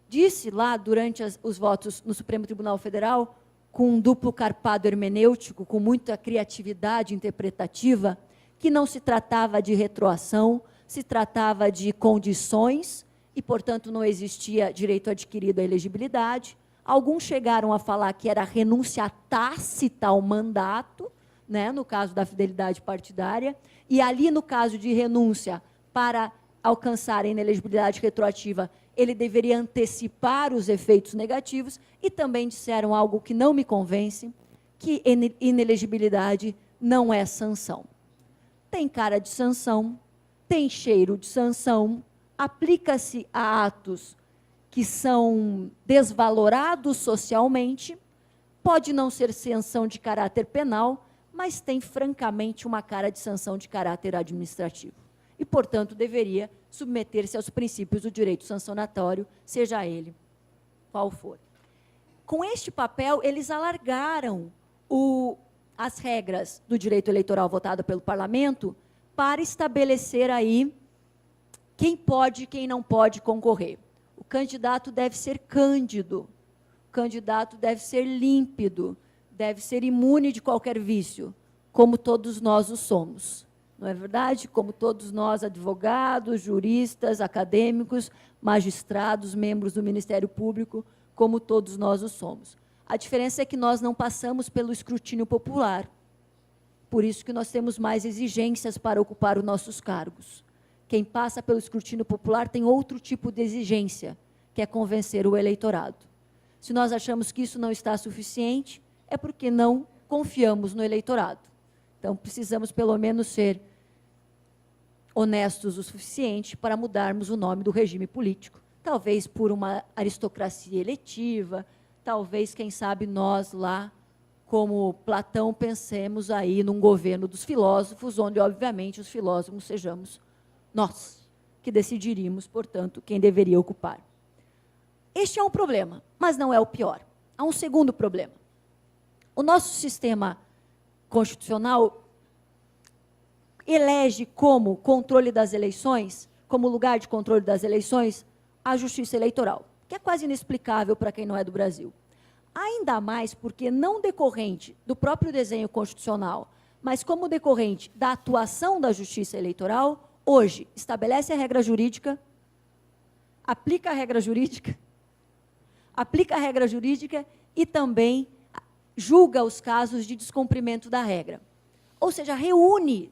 Disse lá, durante os votos no Supremo Tribunal Federal, com um duplo carpado hermenêutico, com muita criatividade interpretativa, que não se tratava de retroação, se tratava de condições, e, portanto, não existia direito adquirido à elegibilidade. Alguns chegaram a falar que era renúncia tácita ao mandato, né, no caso da fidelidade partidária, e ali, no caso de renúncia para alcançar a inelegibilidade retroativa, ele deveria antecipar os efeitos negativos, e também disseram algo que não me convence, que inelegibilidade não é sanção. Tem cara de sanção, tem cheiro de sanção, aplica-se a atos que são desvalorados socialmente, pode não ser sanção de caráter penal, mas tem, francamente, uma cara de sanção de caráter administrativo. E, portanto, deveria submeter-se aos princípios do direito sancionatório, seja ele qual for. Com este papel, eles alargaram as regras do direito eleitoral votado pelo parlamento para estabelecer aí quem pode e quem não pode concorrer. O candidato deve ser cândido, o candidato deve ser límpido, deve ser imune de qualquer vício. como todos nós o somos. Não é verdade? Como todos nós, advogados, juristas, acadêmicos, magistrados, membros do Ministério Público, como todos nós o somos. A diferença é que nós não passamos pelo escrutínio popular. Por isso que nós temos mais exigências para ocupar os nossos cargos. Quem passa pelo escrutínio popular tem outro tipo de exigência, que é convencer o eleitorado. Se nós achamos que isso não está suficiente, é porque não confiamos no eleitorado. Então, precisamos, pelo menos, ser honestos o suficiente para mudarmos o nome do regime político. Talvez por uma aristocracia eletiva, talvez, quem sabe, nós lá, como Platão, pensemos aí num governo dos filósofos, onde, obviamente, os filósofos sejamos nós, que decidiríamos, portanto, quem deveria ocupar. Este é um problema, mas não é o pior. Há um segundo problema. O nosso sistema constitucional elege como controle das eleições, como lugar de controle das eleições, a Justiça Eleitoral, que é quase inexplicável para quem não é do Brasil. Ainda mais porque, não decorrente do próprio desenho constitucional, mas como decorrente da atuação da Justiça Eleitoral, hoje estabelece a regra jurídica, aplica a regra jurídica e também julga os casos de descumprimento da regra. Ou seja, reúne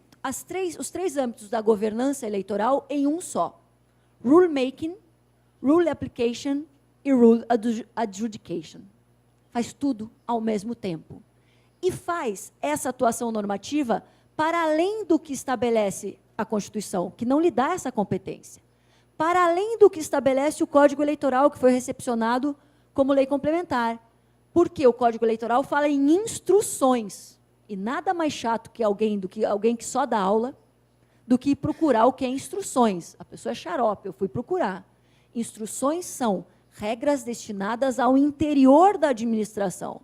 os três âmbitos da governança eleitoral em um só: rulemaking, rule application e rule adjudication. Faz tudo ao mesmo tempo. E faz essa atuação normativa para além do que estabelece a Constituição, que não lhe dá essa competência. Para além do que estabelece o Código Eleitoral, que foi recepcionado como lei complementar. Porque o Código Eleitoral fala em instruções. E nada mais chato que alguém que só dá aula, do que procurar o que é instruções. A pessoa é xarope, eu fui procurar. Instruções são regras destinadas ao interior da administração.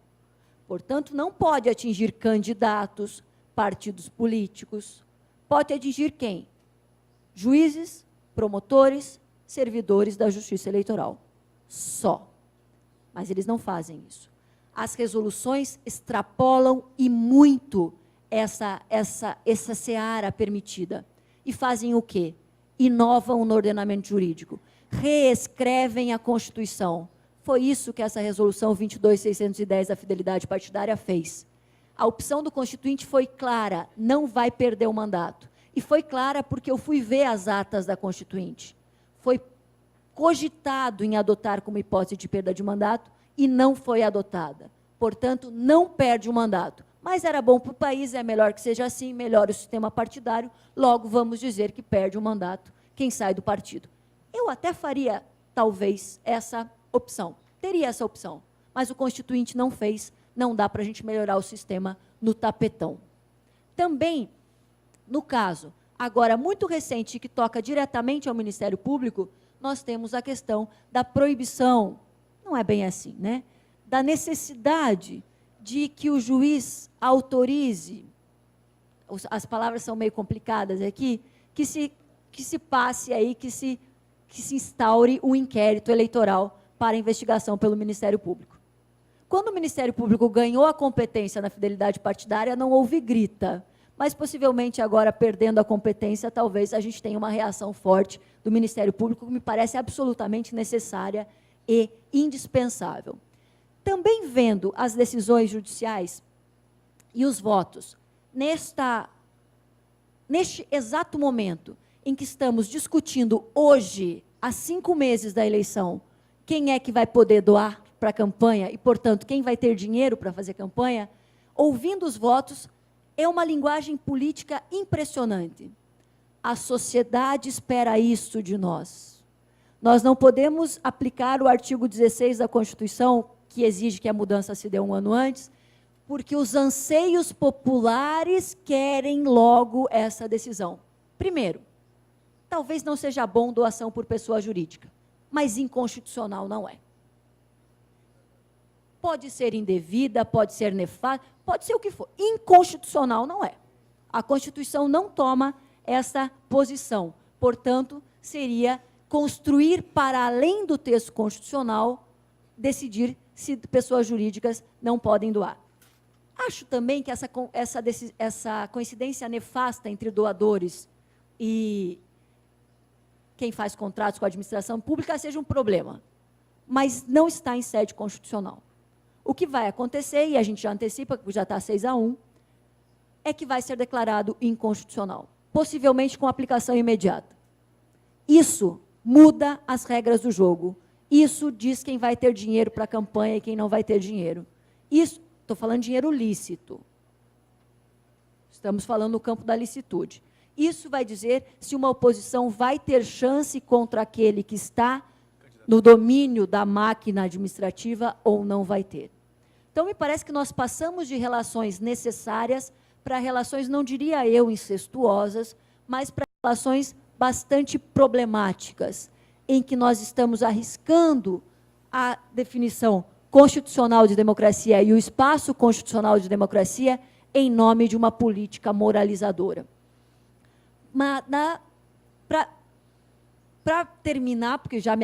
Portanto, não pode atingir candidatos, partidos políticos. Pode atingir quem? Juízes, promotores, servidores da Justiça Eleitoral. Só. Mas eles não fazem isso. As resoluções extrapolam e muito essa seara permitida. E fazem o quê? Inovam no ordenamento jurídico. Reescrevem a Constituição. Foi isso que essa resolução 22.610 da fidelidade partidária fez. A opção do Constituinte foi clara, não vai perder o mandato. E foi clara porque eu fui ver as atas da Constituinte. Foi cogitado em adotar como hipótese de perda de mandato e não foi adotada. Portanto, não perde o mandato. Mas era bom para o país, é melhor que seja assim, melhora o sistema partidário, logo vamos dizer que perde o mandato quem sai do partido. Eu até faria, talvez, essa opção. Teria essa opção, mas o Constituinte não fez, não dá para a gente melhorar o sistema no tapetão. Também, no caso, agora muito recente, que toca diretamente ao Ministério Público, nós temos a questão da proibição, não é bem assim, né? Da necessidade de que o juiz autorize, as palavras são meio complicadas aqui, que se passe aí, que se instaure um inquérito eleitoral para investigação pelo Ministério Público. Quando o Ministério Público ganhou a competência na fidelidade partidária, não houve grita, mas possivelmente agora, perdendo a competência, talvez a gente tenha uma reação forte do Ministério Público, que me parece absolutamente necessária e indispensável. Também vendo as decisões judiciais e os votos, neste exato momento em que estamos discutindo hoje, há 5 meses da eleição, quem é que vai poder doar para a campanha e, portanto, quem vai ter dinheiro para fazer campanha, ouvindo os votos, é uma linguagem política impressionante. A sociedade espera isso de nós. Nós não podemos aplicar o artigo 16 da Constituição, que exige que a mudança se dê 1 ano antes, porque os anseios populares querem logo essa decisão. Primeiro, talvez não seja bom doação por pessoa jurídica, mas inconstitucional não é. Pode ser indevida, pode ser nefasta, pode ser o que for. Inconstitucional não é. A Constituição não toma essa posição. Portanto, seria construir para além do texto constitucional, decidir se pessoas jurídicas não podem doar. Acho também que essa coincidência nefasta entre doadores e quem faz contratos com a administração pública seja um problema, mas não está em sede constitucional. O que vai acontecer, e a gente já antecipa, já está 6-1, é que vai ser declarado inconstitucional, possivelmente com aplicação imediata. Isso muda as regras do jogo. Isso diz quem vai ter dinheiro para a campanha e quem não vai ter dinheiro. Isso, estou falando de dinheiro lícito. Estamos falando no campo da licitude. Isso vai dizer se uma oposição vai ter chance contra aquele que está no domínio da máquina administrativa ou não vai ter. Então, me parece que nós passamos de relações necessárias para relações, não diria eu, incestuosas, mas para relações bastante problemáticas, em que nós estamos arriscando a definição constitucional de democracia e o espaço constitucional de democracia em nome de uma política moralizadora. Mas, para terminar, porque já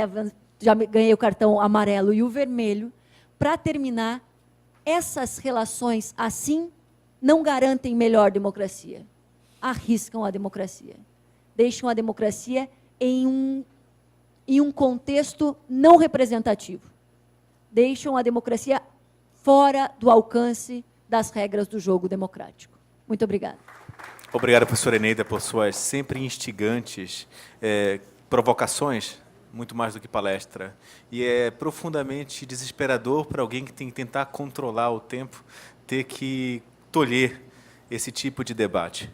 ganhei o cartão amarelo e o vermelho, para terminar, essas relações assim não garantem melhor democracia, arriscam a democracia, deixam a democracia em um contexto não representativo, deixam a democracia fora do alcance das regras do jogo democrático. Muito obrigada. Obrigado, professora Eneida, por suas sempre instigantes provocações, muito mais do que palestra. E é profundamente desesperador para alguém que tem que tentar controlar o tempo, ter que tolher esse tipo de debate.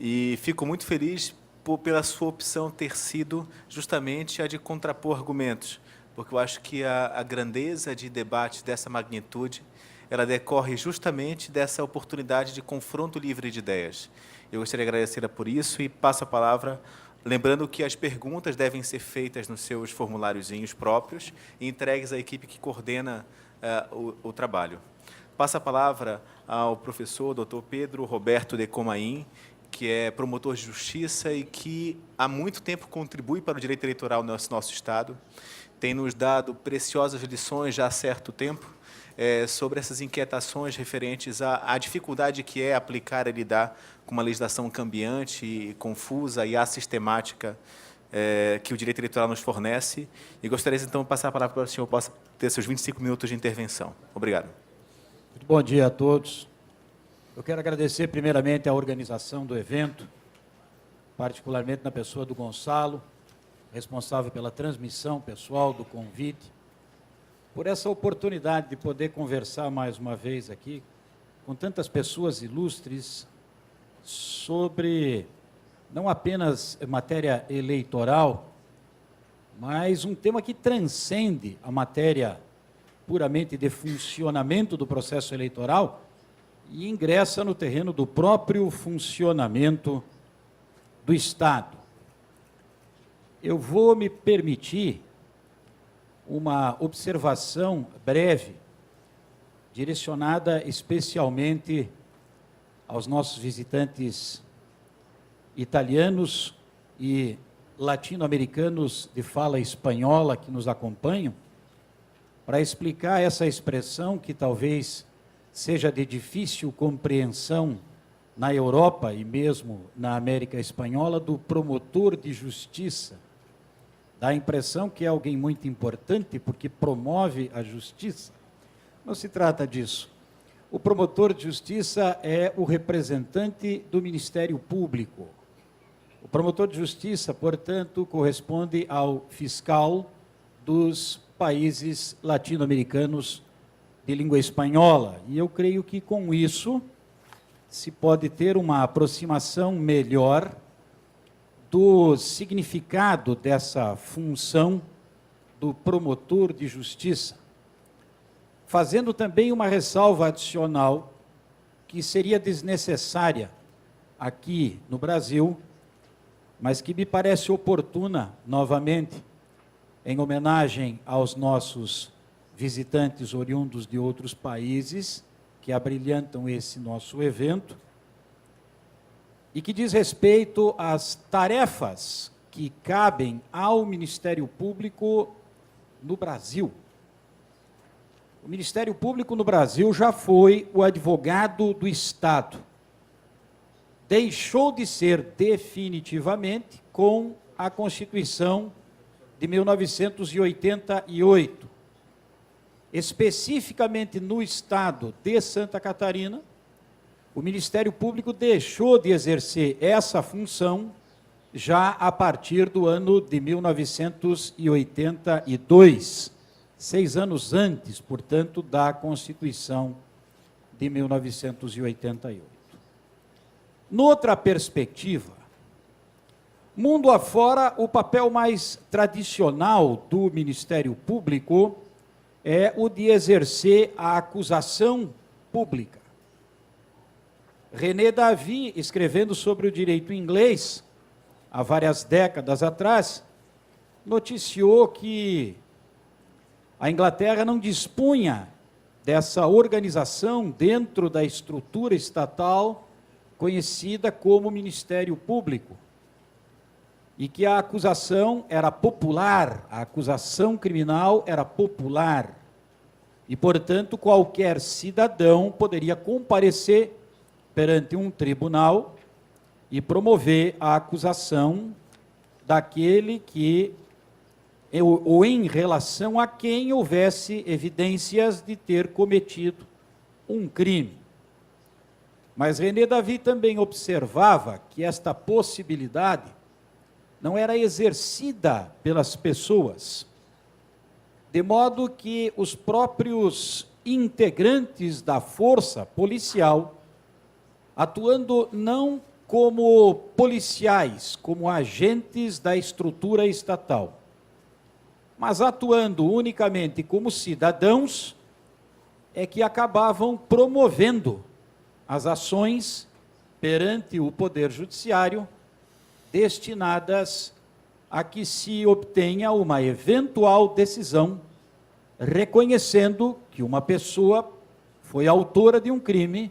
E fico muito feliz pela sua opção ter sido justamente a de contrapor argumentos, porque eu acho que a grandeza de debates dessa magnitude, ela decorre justamente dessa oportunidade de confronto livre de ideias. Eu gostaria de agradecê-la por isso e passo a palavra, lembrando que as perguntas devem ser feitas nos seus formuláriozinhos próprios e entregues à equipe que coordena o trabalho. Passo a palavra ao professor Dr. Pedro Roberto de Comain, que é promotor de justiça e que há muito tempo contribui para o direito eleitoral no nosso Estado, tem nos dado preciosas lições já há certo tempo sobre essas inquietações referentes à dificuldade que é aplicar e lidar com uma legislação cambiante, e confusa e assistemática que o direito eleitoral nos fornece. E gostaria, então, de passar a palavra para o senhor possa ter seus 25 minutos de intervenção. Obrigado. Muito bom dia a todos. Eu quero agradecer primeiramente a organização do evento, particularmente na pessoa do Gonçalo, responsável pela transmissão pessoal do convite, por essa oportunidade de poder conversar mais uma vez aqui com tantas pessoas ilustres sobre não apenas matéria eleitoral, mas um tema que transcende a matéria puramente de funcionamento do processo eleitoral e ingressa no terreno do próprio funcionamento do Estado. Eu vou me permitir uma observação breve, direcionada especialmente aos nossos visitantes italianos e latino-americanos de fala espanhola que nos acompanham, para explicar essa expressão que talvez seja de difícil compreensão na Europa e mesmo na América Espanhola, do promotor de justiça. Dá a impressão que é alguém muito importante porque promove a justiça. Não se trata disso. O promotor de justiça é o representante do Ministério Público. O promotor de justiça, portanto, corresponde ao fiscal dos países latino-americanos de língua espanhola. E eu creio que com isso se pode ter uma aproximação melhor do significado dessa função do promotor de justiça, fazendo também uma ressalva adicional que seria desnecessária aqui no Brasil, mas que me parece oportuna, novamente, em homenagem aos nossos visitantes oriundos de outros países que abrilhantam esse nosso evento, e que diz respeito às tarefas que cabem ao Ministério Público no Brasil. O Ministério Público no Brasil já foi o advogado do Estado. Deixou de ser definitivamente com a Constituição de 1988. Especificamente no Estado de Santa Catarina, o Ministério Público deixou de exercer essa função já a partir do ano de 1982, 6 anos antes, portanto, da Constituição de 1988. Noutra perspectiva, mundo afora, o papel mais tradicional do Ministério Público é o de exercer a acusação pública. René Davy, escrevendo sobre o direito inglês, há várias décadas atrás, noticiou que a Inglaterra não dispunha dessa organização dentro da estrutura estatal conhecida como Ministério Público, e que a acusação era popular, a acusação criminal era popular, e, portanto, qualquer cidadão poderia comparecer perante um tribunal e promover a acusação daquele que, ou em relação a quem houvesse evidências de ter cometido um crime. Mas René Davy também observava que esta possibilidade não era exercida pelas pessoas, de modo que os próprios integrantes da força policial, atuando não como policiais, como agentes da estrutura estatal, mas atuando unicamente como cidadãos, é que acabavam promovendo as ações perante o Poder Judiciário destinadas a que se obtenha uma eventual decisão reconhecendo que uma pessoa foi autora de um crime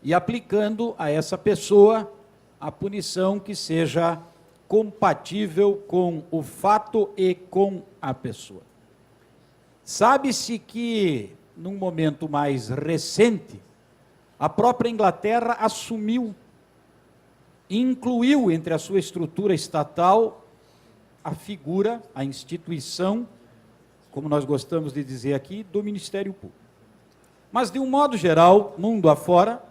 e aplicando a essa pessoa a punição que seja compatível com o fato e com a pessoa. Sabe-se que, num momento mais recente, a própria Inglaterra assumiu, incluiu entre a sua estrutura estatal a figura, a instituição, como nós gostamos de dizer aqui, do Ministério Público. Mas, de um modo geral, mundo afora,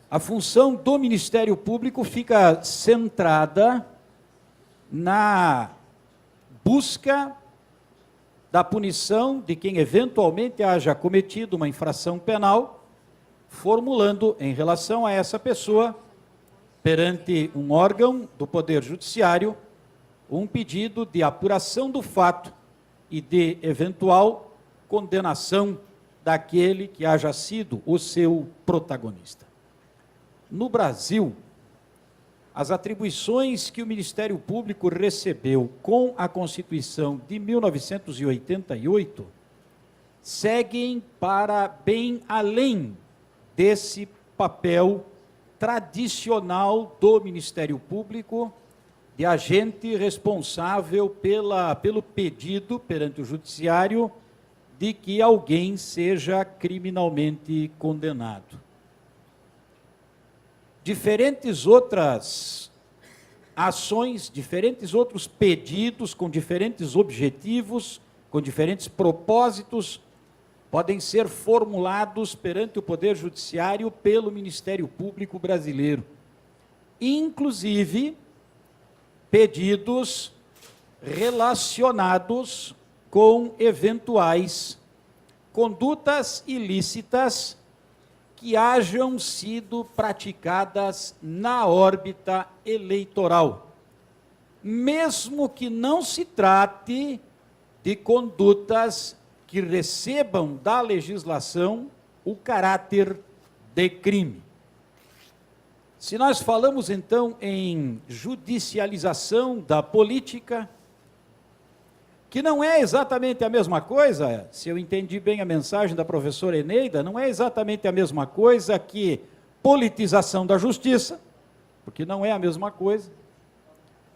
a função do Ministério Público fica centrada na busca da punição de quem eventualmente haja cometido uma infração penal, formulando em relação a essa pessoa, perante um órgão do Poder Judiciário, um pedido de apuração do fato e de eventual condenação daquele que haja sido o seu protagonista. No Brasil, as atribuições que o Ministério Público recebeu com a Constituição de 1988 seguem para bem além desse papel tradicional do Ministério Público de agente responsável pelo pedido perante o Judiciário de que alguém seja criminalmente condenado. Diferentes outras ações, diferentes outros pedidos com diferentes objetivos, com diferentes propósitos, podem ser formulados perante o Poder Judiciário pelo Ministério Público brasileiro. Inclusive, pedidos relacionados com eventuais condutas ilícitas que hajam sido praticadas na órbita eleitoral, mesmo que não se trate de condutas que recebam da legislação o caráter de crime. Se nós falamos, então, em judicialização da política, que não é exatamente a mesma coisa, se eu entendi bem a mensagem da professora Eneida, não é exatamente a mesma coisa que politização da justiça, porque não é a mesma coisa.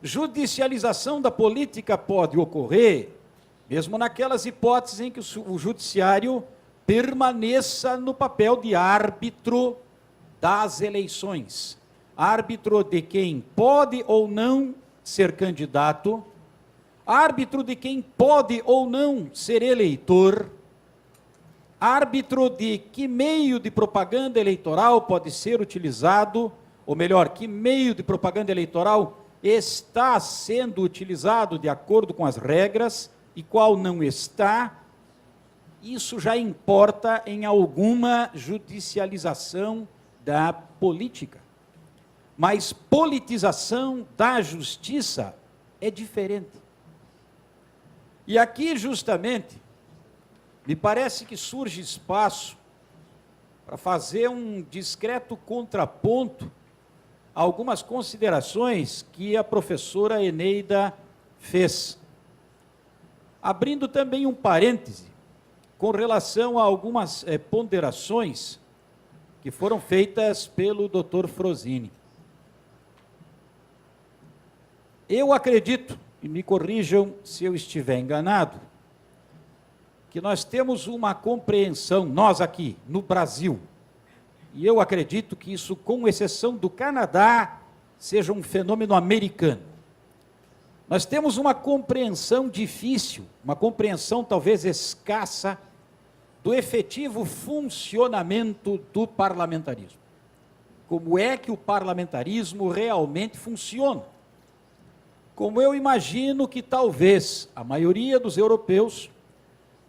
Judicialização da política pode ocorrer mesmo naquelas hipóteses em que o judiciário permaneça no papel de árbitro das eleições, árbitro de quem pode ou não ser candidato, árbitro de quem pode ou não ser eleitor, árbitro de que meio de propaganda eleitoral pode ser utilizado, ou melhor, que meio de propaganda eleitoral está sendo utilizado de acordo com as regras e qual não está. Isso já importa em alguma judicialização da política. Mas politização da justiça é diferente. E aqui, justamente, me parece que surge espaço para fazer um discreto contraponto a algumas considerações que a professora Eneida fez. Abrindo também um parêntese com relação a algumas ponderações que foram feitas pelo Dr. Frosini. Eu acredito, e me corrijam se eu estiver enganado, que nós temos uma compreensão, nós aqui, no Brasil, e eu acredito que isso, com exceção do Canadá, seja um fenômeno americano. Nós temos uma compreensão difícil, uma compreensão talvez escassa, do efetivo funcionamento do parlamentarismo. Como é que o parlamentarismo realmente funciona? Como eu imagino que talvez a maioria dos europeus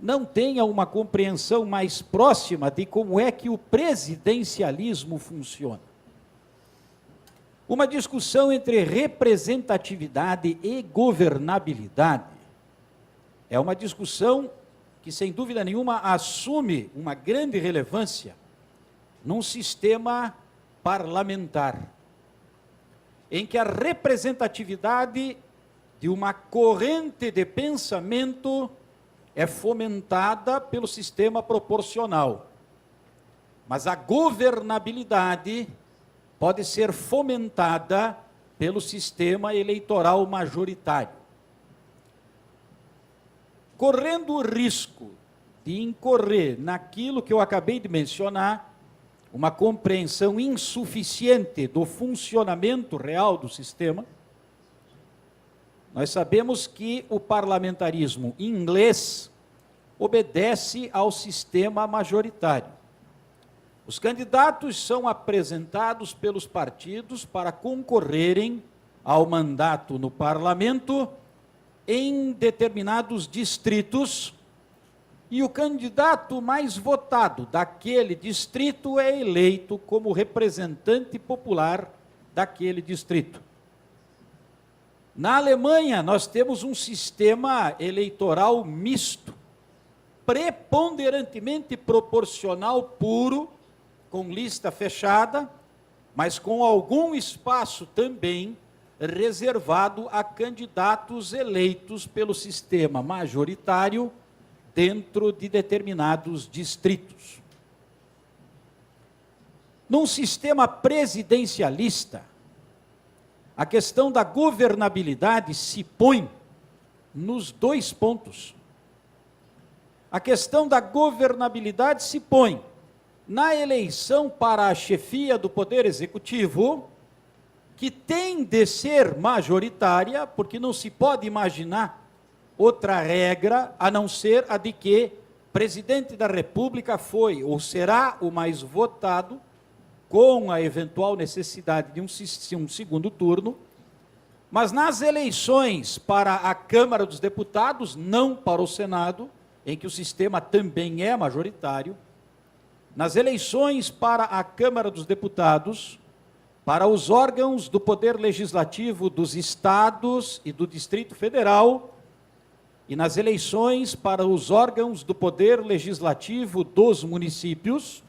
não tenha uma compreensão mais próxima de como é que o presidencialismo funciona. Uma discussão entre representatividade e governabilidade é uma discussão que, sem dúvida nenhuma, assume uma grande relevância num sistema parlamentar, em que a representatividade de uma corrente de pensamento é fomentada pelo sistema proporcional, mas a governabilidade pode ser fomentada pelo sistema eleitoral majoritário. Correndo o risco de incorrer naquilo que eu acabei de mencionar, uma compreensão insuficiente do funcionamento real do sistema, nós sabemos que o parlamentarismo inglês obedece ao sistema majoritário. Os candidatos são apresentados pelos partidos para concorrerem ao mandato no parlamento em determinados distritos, e o candidato mais votado daquele distrito é eleito como representante popular daquele distrito. Na Alemanha, nós temos um sistema eleitoral misto, preponderantemente proporcional puro, com lista fechada, mas com algum espaço também reservado a candidatos eleitos pelo sistema majoritário dentro de determinados distritos. Num sistema presidencialista, a questão da governabilidade se põe nos dois pontos. A questão da governabilidade se põe na eleição para a chefia do Poder Executivo, que tem de ser majoritária, porque não se pode imaginar outra regra, a não ser a de que presidente da República foi ou será o mais votado, com a eventual necessidade de um segundo turno, mas nas eleições para a Câmara dos Deputados, não para o Senado, em que o sistema também é majoritário, nas eleições para a Câmara dos Deputados, para os órgãos do Poder Legislativo dos Estados e do Distrito Federal, e nas eleições para os órgãos do Poder Legislativo dos municípios,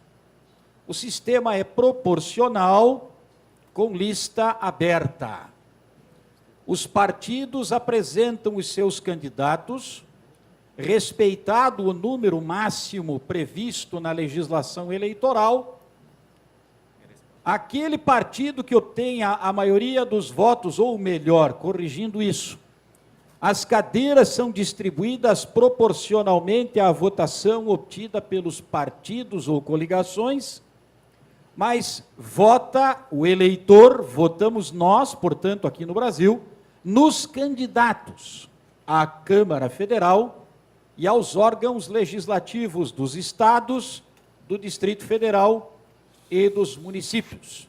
o sistema é proporcional, com lista aberta. Os partidos apresentam os seus candidatos, respeitado o número máximo previsto na legislação eleitoral. Aquele partido que obtenha a maioria dos votos, ou melhor, corrigindo isso, as cadeiras são distribuídas proporcionalmente à votação obtida pelos partidos ou coligações, mas vota o eleitor, votamos nós, portanto, aqui no Brasil, nos candidatos à Câmara Federal e aos órgãos legislativos dos estados, do Distrito Federal e dos municípios.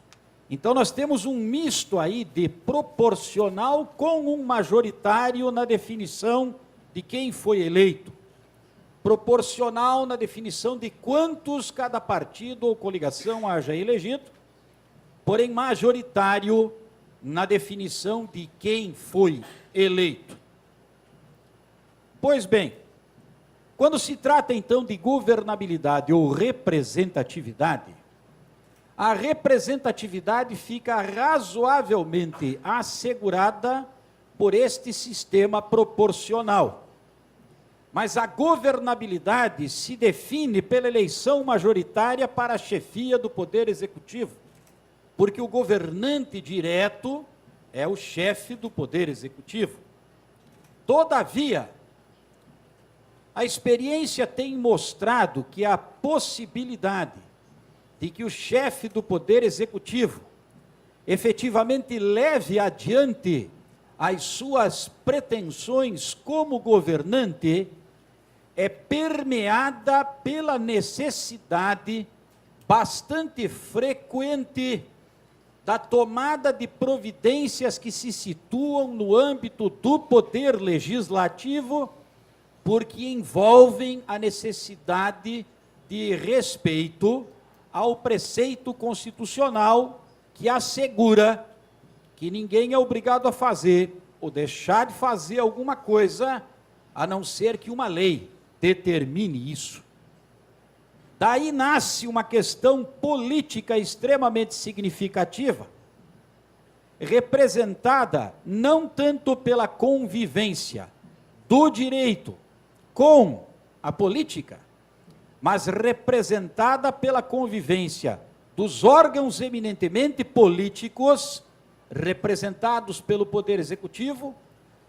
Então, nós temos um misto aí de proporcional com um majoritário na definição de quem foi eleito. Proporcional na definição de quantos cada partido ou coligação haja elegido, porém majoritário na definição de quem foi eleito. Pois bem, quando se trata então de governabilidade ou representatividade, a representatividade fica razoavelmente assegurada por este sistema proporcional. Mas a governabilidade se define pela eleição majoritária para a chefia do Poder Executivo, porque o governante direto é o chefe do Poder Executivo. Todavia, a experiência tem mostrado que a possibilidade de que o chefe do Poder Executivo efetivamente leve adiante as suas pretensões como governante é permeada pela necessidade bastante frequente da tomada de providências que se situam no âmbito do Poder Legislativo, porque envolvem a necessidade de respeito ao preceito constitucional que assegura que ninguém é obrigado a fazer ou deixar de fazer alguma coisa, a não ser que uma lei determine isso. Daí nasce uma questão política extremamente significativa, representada não tanto pela convivência do direito com a política, mas representada pela convivência dos órgãos eminentemente políticos, representados pelo Poder Executivo,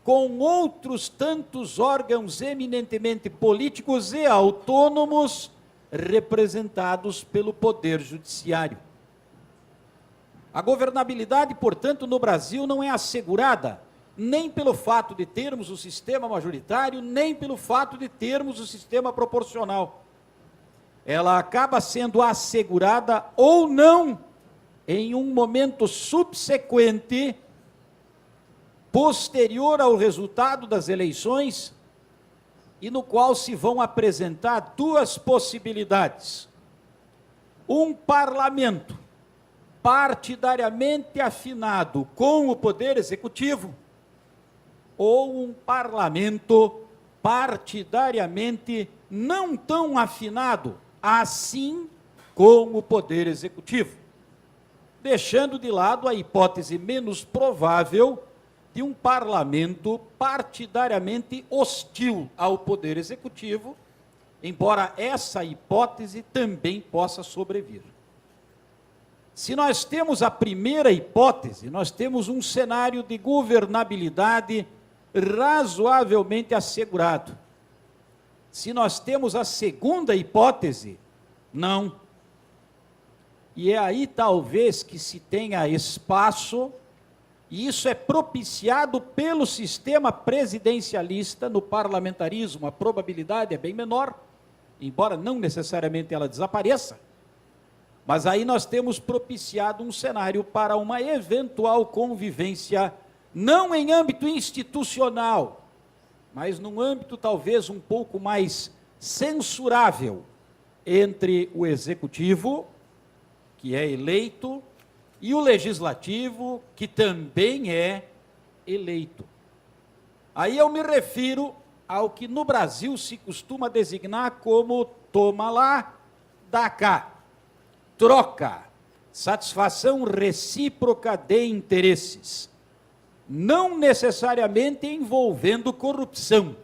com outros tantos órgãos eminentemente políticos e autônomos, representados pelo Poder Judiciário. A governabilidade, portanto, no Brasil não é assegurada nem pelo fato de termos o sistema majoritário, nem pelo fato de termos o sistema proporcional. Ela acaba sendo assegurada ou não em um momento subsequente, posterior ao resultado das eleições, e no qual se vão apresentar duas possibilidades. Um parlamento partidariamente afinado com o Poder Executivo, ou um parlamento partidariamente não tão afinado assim com o Poder Executivo, deixando de lado a hipótese menos provável de um parlamento partidariamente hostil ao Poder Executivo, embora essa hipótese também possa sobrevir. Se nós temos a primeira hipótese, nós temos um cenário de governabilidade razoavelmente assegurado. Se nós temos a segunda hipótese, não. E é aí talvez que se tenha espaço, e isso é propiciado pelo sistema presidencialista. No parlamentarismo a probabilidade é bem menor, embora não necessariamente ela desapareça, mas aí nós temos propiciado um cenário para uma eventual convivência, não em âmbito institucional, mas num âmbito talvez um pouco mais censurável, entre o executivo, que é eleito, e o legislativo, que também é eleito. Aí eu me refiro ao que no Brasil se costuma designar como toma lá, dá cá, troca, satisfação recíproca de interesses, não necessariamente envolvendo corrupção,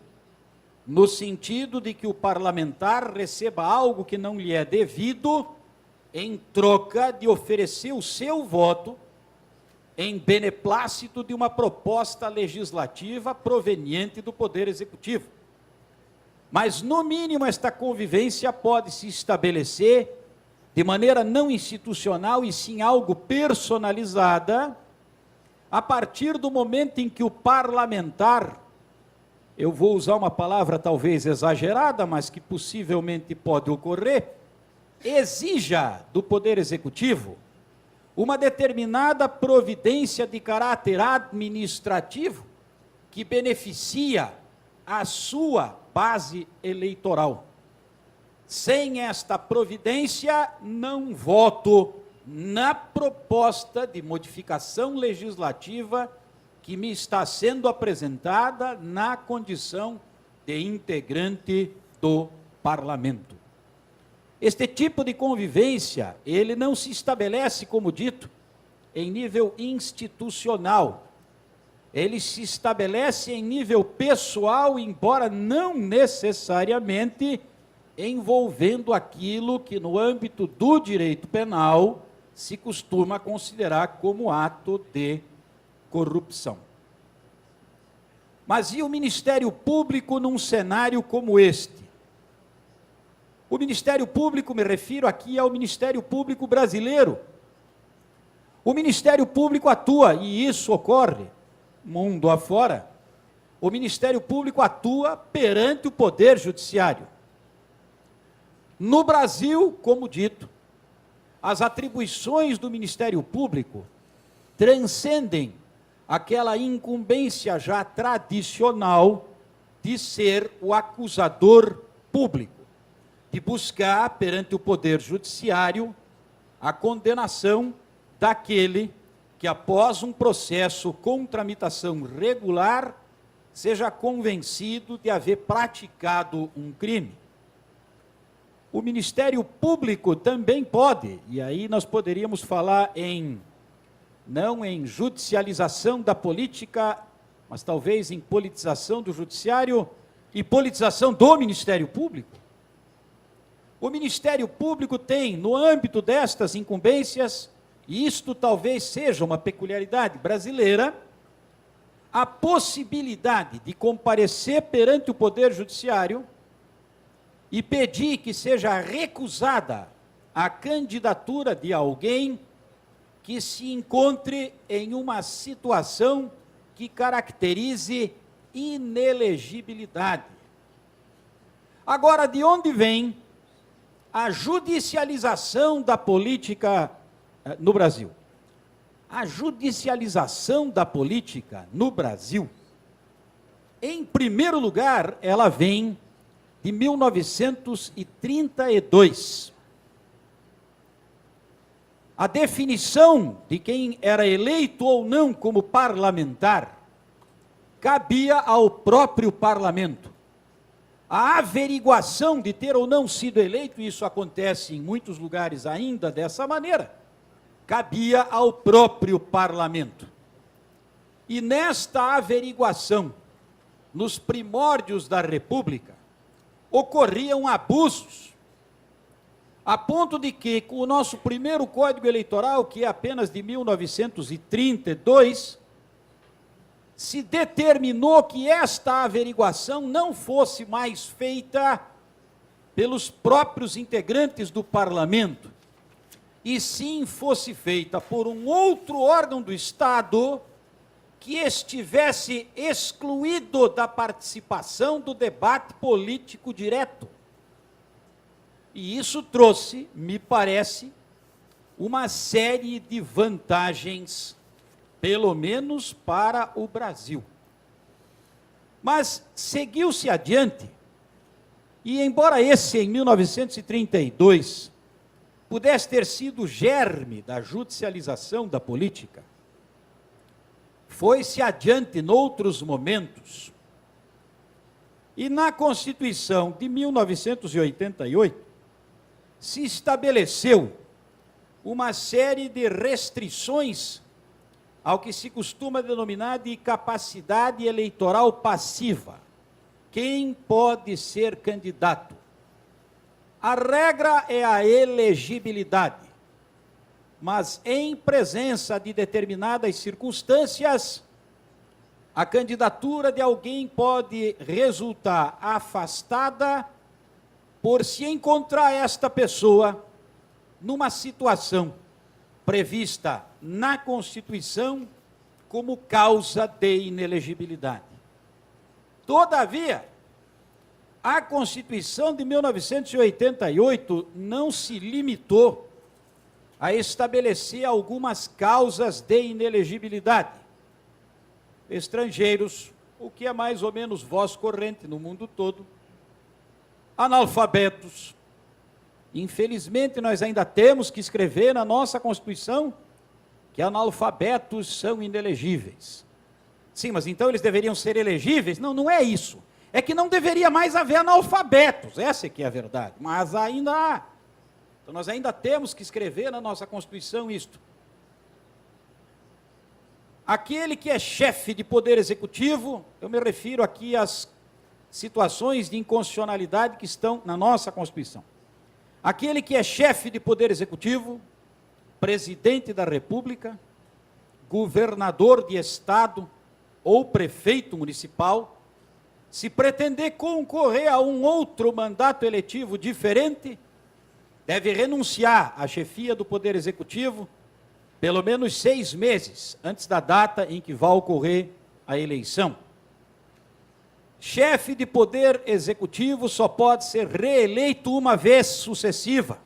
no sentido de que o parlamentar receba algo que não lhe é devido, em troca de oferecer o seu voto em beneplácito de uma proposta legislativa proveniente do Poder Executivo. Mas, no mínimo, esta convivência pode se estabelecer de maneira não institucional e sim algo personalizada, a partir do momento em que o parlamentar, eu vou usar uma palavra talvez exagerada, mas que possivelmente pode ocorrer, exija do Poder Executivo uma determinada providência de caráter administrativo que beneficia a sua base eleitoral. Sem esta providência, não voto na proposta de modificação legislativa que me está sendo apresentada na condição de integrante do parlamento. Este tipo de convivência, ele não se estabelece, como dito, em nível institucional. Ele se estabelece em nível pessoal, embora não necessariamente envolvendo aquilo que no âmbito do direito penal se costuma considerar como ato de corrupção. Mas e o Ministério Público num cenário como este? O Ministério Público, me refiro aqui ao Ministério Público brasileiro. O Ministério Público atua, e isso ocorre mundo afora. O Ministério Público atua perante o Poder Judiciário. No Brasil, como dito, as atribuições do Ministério Público transcendem aquela incumbência já tradicional de ser o acusador público, de buscar perante o Poder Judiciário a condenação daquele que, após um processo com tramitação regular, seja convencido de haver praticado um crime. O Ministério Público também pode, e aí nós poderíamos falar não em judicialização da política, mas talvez em politização do Judiciário e politização do Ministério Público. O Ministério Público tem, no âmbito destas incumbências, e isto talvez seja uma peculiaridade brasileira, a possibilidade de comparecer perante o Poder Judiciário e pedir que seja recusada a candidatura de alguém que se encontre em uma situação que caracterize inelegibilidade. Agora, de onde vem a judicialização da política no Brasil? A judicialização da política no Brasil, em primeiro lugar, ela vem de 1932. A definição de quem era eleito ou não como parlamentar cabia ao próprio parlamento. A averiguação de ter ou não sido eleito, e isso acontece em muitos lugares ainda dessa maneira, cabia ao próprio parlamento. E nesta averiguação, nos primórdios da República, ocorriam abusos, a ponto de que, com o nosso primeiro Código Eleitoral, que é apenas de 1932, se determinou que esta averiguação não fosse mais feita pelos próprios integrantes do parlamento, e sim fosse feita por um outro órgão do Estado que estivesse excluído da participação do debate político direto. E isso trouxe, me parece, uma série de vantagens, pelo menos para o Brasil. Mas seguiu-se adiante, e embora esse, em 1932, pudesse ter sido o germe da judicialização da política, foi-se adiante noutros momentos. E na Constituição de 1988, se estabeleceu uma série de restrições ao que se costuma denominar de capacidade eleitoral passiva. Quem pode ser candidato? A regra é a elegibilidade, mas em presença de determinadas circunstâncias, a candidatura de alguém pode resultar afastada por se encontrar esta pessoa numa situação prevista na Constituição como causa de inelegibilidade. Todavia, a Constituição de 1988 não se limitou a estabelecer algumas causas de inelegibilidade. Estrangeiros, o que é mais ou menos voz corrente no mundo todo, analfabetos. Infelizmente, nós ainda temos que escrever na nossa Constituição que analfabetos são inelegíveis. Sim, mas então eles deveriam ser elegíveis? Não, não é isso. É que não deveria mais haver analfabetos, essa é que é a verdade, mas ainda há. Então nós ainda temos que escrever na nossa Constituição isto. Aquele que é chefe de poder executivo, eu me refiro aqui às situações de inconstitucionalidade que estão na nossa Constituição. Aquele que é chefe de poder executivo, presidente da República, governador de estado ou prefeito municipal, se pretender concorrer a um outro mandato eletivo diferente, deve renunciar à chefia do poder executivo pelo menos 6 meses antes da data em que vai ocorrer a eleição. Chefe de poder executivo só pode ser reeleito uma vez sucessiva,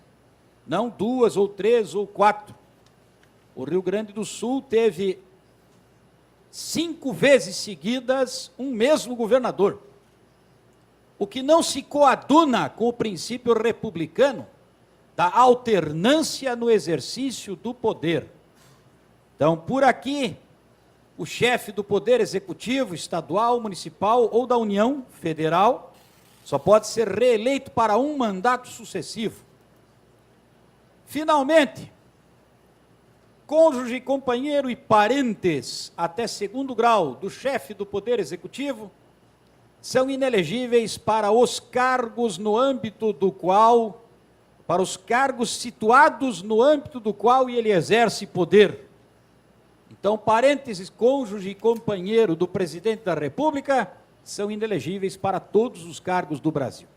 não 2 ou 3 ou 4. O Rio Grande do Sul teve 5 vezes seguidas um mesmo governador, o que não se coaduna com o princípio republicano da alternância no exercício do poder. Então, por aqui, o chefe do poder executivo, estadual, municipal ou da União Federal, só pode ser reeleito para um mandato sucessivo. Finalmente, cônjuge, companheiro e parentes até 2º grau do chefe do poder executivo são inelegíveis para os cargos no âmbito do qual, para os cargos situados no âmbito do qual ele exerce poder. Então, parênteses, cônjuge e companheiro do presidente da República são inelegíveis para todos os cargos do Brasil.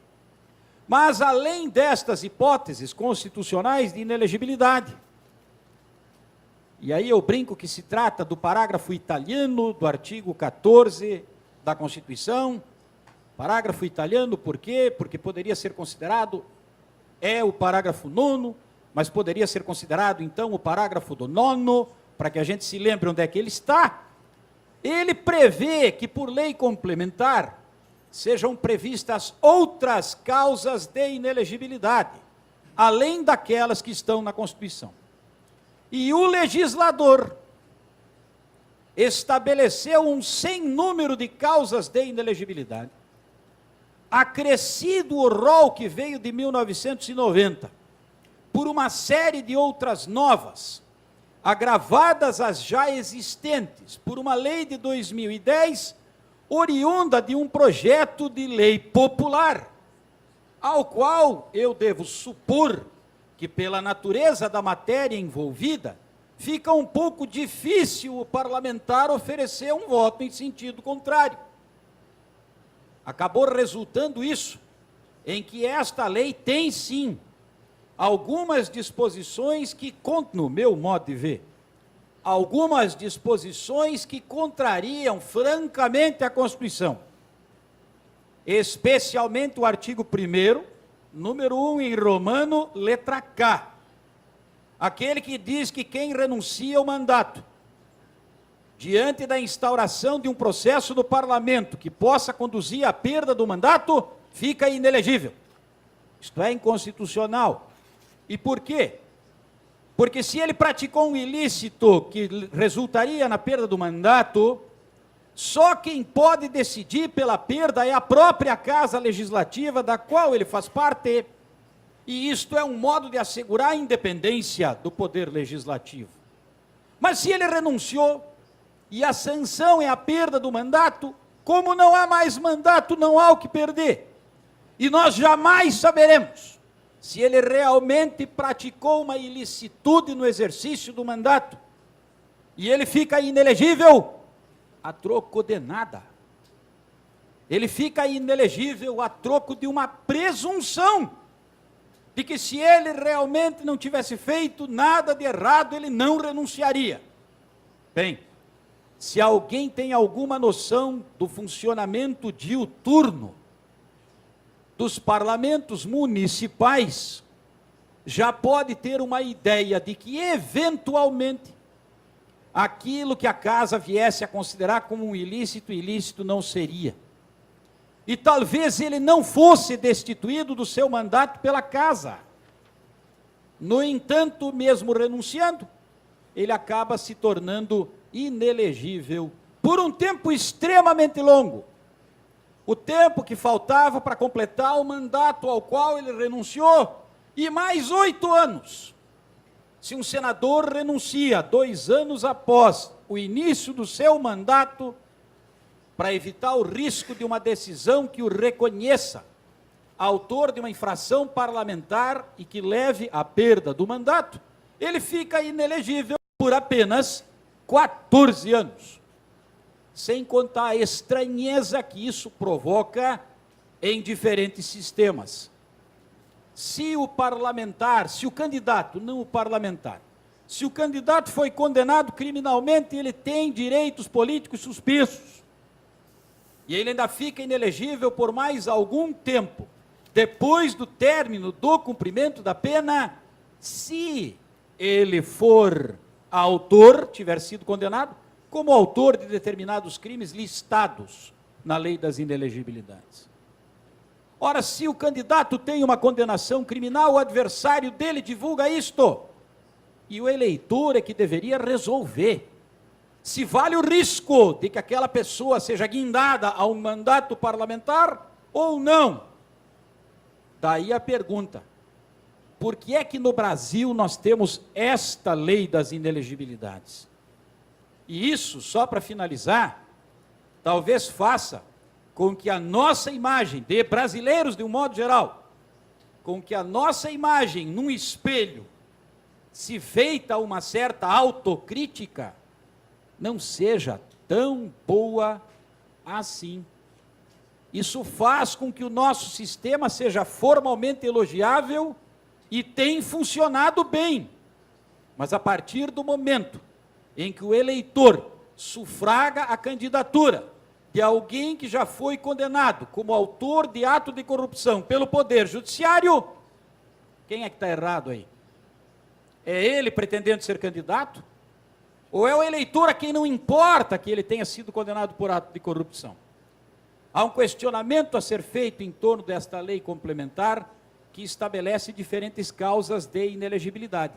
Mas, além destas hipóteses constitucionais de inelegibilidade, e aí eu brinco que se trata do parágrafo italiano do artigo 14 da Constituição. Parágrafo italiano, por quê? Porque poderia ser considerado, é o parágrafo 9º, mas poderia ser considerado, então, o parágrafo do 9º, para que a gente se lembre onde é que ele está. Ele prevê que, por lei complementar, sejam previstas outras causas de inelegibilidade, além daquelas que estão na Constituição. E o legislador estabeleceu um sem número de causas de inelegibilidade, acrescido o rol que veio de 1990, por uma série de outras novas, agravadas às já existentes, por uma lei de 2010, oriunda de um projeto de lei popular, ao qual eu devo supor que, pela natureza da matéria envolvida, fica um pouco difícil o parlamentar oferecer um voto em sentido contrário. Acabou resultando isso, em que esta lei tem, sim, algumas disposições que, no meu modo de ver, algumas disposições que contrariam francamente a Constituição, especialmente o artigo 1º, número 1 em romano, letra K, aquele que diz que quem renuncia ao mandato, diante da instauração de um processo do parlamento que possa conduzir à perda do mandato, fica inelegível. Isto é inconstitucional. E por quê? Porque se ele praticou um ilícito que resultaria na perda do mandato, só quem pode decidir pela perda é a própria Casa Legislativa, da qual ele faz parte, e isto é um modo de assegurar a independência do Poder Legislativo. Mas se ele renunciou, e a sanção é a perda do mandato, como não há mais mandato, não há o que perder. E nós jamais saberemos se ele realmente praticou uma ilicitude no exercício do mandato, e ele fica inelegível a troco de nada. Ele fica inelegível a troco de uma presunção de que, se ele realmente não tivesse feito nada de errado, ele não renunciaria. Bem, se alguém tem alguma noção do funcionamento diuturno dos parlamentos municipais, já pode ter uma ideia de que, eventualmente, aquilo que a casa viesse a considerar como um ilícito, ilícito não seria. E talvez ele não fosse destituído do seu mandato pela casa. No entanto, mesmo renunciando, ele acaba se tornando inelegível por um tempo extremamente longo. O tempo que faltava para completar o mandato ao qual ele renunciou, e mais 8 anos. Se um senador renuncia 2 anos após o início do seu mandato, para evitar o risco de uma decisão que o reconheça autor de uma infração parlamentar e que leve à perda do mandato, ele fica inelegível por apenas 14 anos. Sem contar a estranheza que isso provoca em diferentes sistemas. Se o parlamentar, se o candidato, não o parlamentar, se o candidato foi condenado criminalmente, ele tem direitos políticos suspensos. E ele ainda fica inelegível por mais algum tempo, depois do término do cumprimento da pena, se ele for autor, tiver sido condenado, como autor de determinados crimes listados na lei das inelegibilidades. Ora, se o candidato tem uma condenação criminal, o adversário dele divulga isto, e o eleitor é que deveria resolver se vale o risco de que aquela pessoa seja guindada a um mandato parlamentar ou não. Daí a pergunta: por que é que no Brasil nós temos esta lei das inelegibilidades? E isso, só para finalizar, talvez faça com que a nossa imagem, de brasileiros de um modo geral, com que a nossa imagem num espelho, se feita uma certa autocrítica, não seja tão boa assim. Isso faz com que o nosso sistema seja formalmente elogiável e tem funcionado bem. Mas a partir do momento em que o eleitor sufraga a candidatura de alguém que já foi condenado como autor de ato de corrupção pelo Poder Judiciário, quem é que está errado aí? É ele pretendendo ser candidato? Ou é o eleitor a quem não importa que ele tenha sido condenado por ato de corrupção? Há um questionamento a ser feito em torno desta lei complementar que estabelece diferentes causas de inelegibilidade.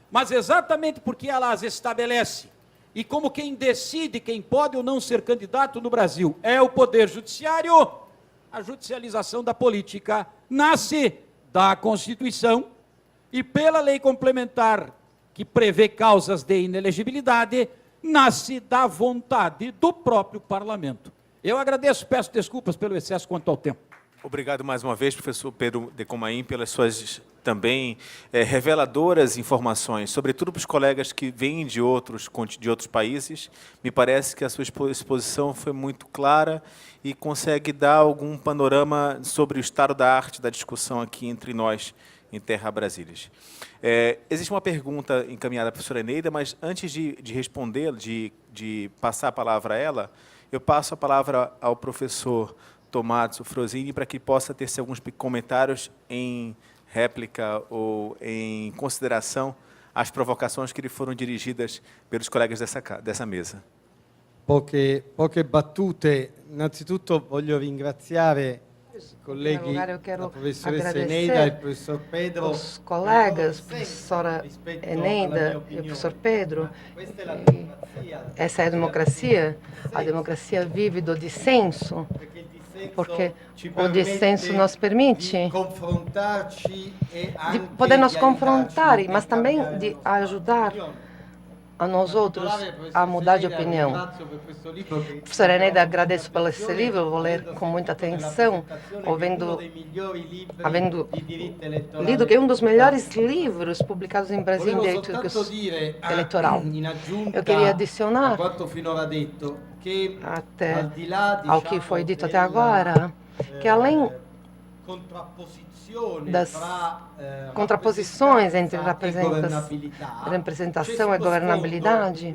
Mas exatamente porque ela as estabelece, e como quem decide quem pode ou não ser candidato no Brasil é o Poder Judiciário, a judicialização da política nasce da Constituição e pela lei complementar que prevê causas de inelegibilidade, nasce da vontade do próprio parlamento. Eu agradeço, peço desculpas pelo excesso quanto ao tempo. Obrigado mais uma vez, professor Pedro Decomain, pelas suas também reveladoras informações, sobretudo para os colegas que vêm de outros países. Me parece que a sua exposição foi muito clara e consegue dar algum panorama sobre o estado da arte da discussão aqui entre nós, em Terra Brasília. Existe uma pergunta encaminhada à professora Eneida, mas antes de responder, de passar a palavra a ela, eu passo a palavra ao professor Tommaso Frosini para que possa ter alguns comentários em réplica ou em consideração às provocações que lhe foram dirigidas pelos colegas dessa mesa. Poche battute. Innanzitutto voglio ringraziare i colleghi, la professoressa Eneida e il professor Pedro. Os colegas, professora Eneida e o professor Pedro. Essa é a democracia vive do dissenso, porque o dissenso nos permite de poder nos confrontar, mas também de ajudar a nós outros a mudar de opinião. Professora Eneida, agradeço pelo esse livro, vou ler com muita atenção, havendo lido que é um dos melhores livros publicados em Brasil em direito eleitoral. Eu queria adicionar, até ao que foi dito até agora, que além das contraposições entre representação e governabilidade,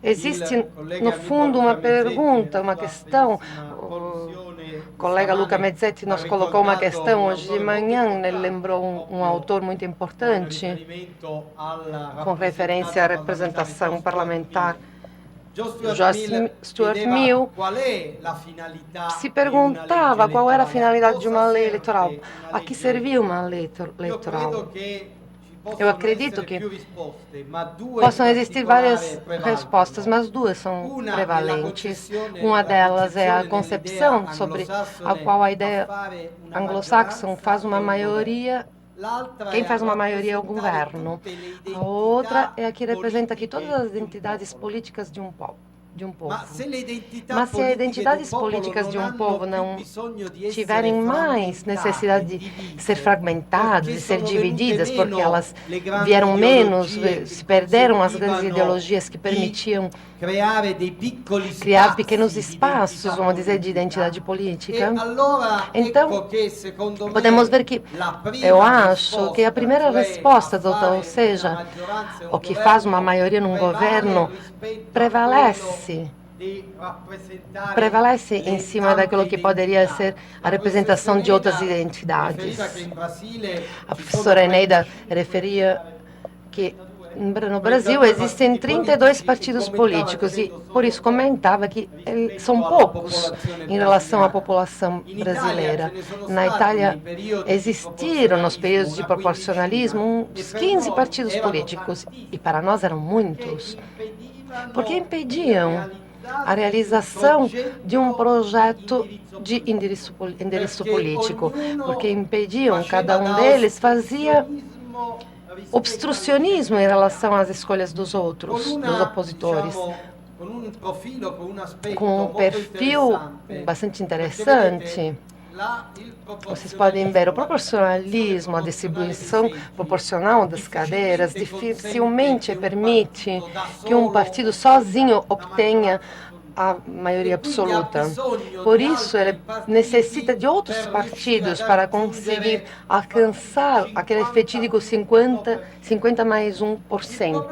existe, no fundo, uma pergunta, uma questão. O colega Luca Mezzetti nos colocou uma questão hoje de manhã, ele lembrou um autor muito importante, com referência à representação parlamentar. John Stuart Mill se perguntava qual era a finalidade de uma lei eleitoral. A que servia uma lei eleitoral? Eu acredito que possam existir várias respostas, mas duas são prevalentes. Uma delas é a concepção sobre a qual a ideia anglo-saxã faz uma maioria. Quem faz uma maioria é o governo. A outra é a que representa aqui todas as identidades políticas de um povo. Mas se as identidades políticas de um povo não tiverem mais necessidade de ser fragmentadas, de ser divididas, porque elas vieram menos, se perderam as grandes ideologias que permitiam criar pequenos espaços, vamos dizer, de identidade política. Então, podemos ver que eu acho que a primeira resposta, doutor, ou seja, o que faz uma maioria num governo, prevalece em cima daquilo que poderia ser a representação de outras identidades. A professora Eneida referia que no Brasil existem 32 partidos políticos e por isso comentava que são poucos em relação à população brasileira. Na Itália existiram nos períodos de proporcionalismo uns 15 partidos políticos e para nós eram muitos, porque impediam a realização de um projeto de endereço político, porque impediam, cada um deles fazia obstrucionismo em relação às escolhas dos outros, dos opositores, com um perfil bastante interessante. Vocês podem ver o proporcionalismo, a distribuição proporcional das cadeiras dificilmente permite que um partido sozinho obtenha a maioria absoluta. Por isso, ele necessita de outros partidos para conseguir alcançar aquele fatídico 50 mais 1%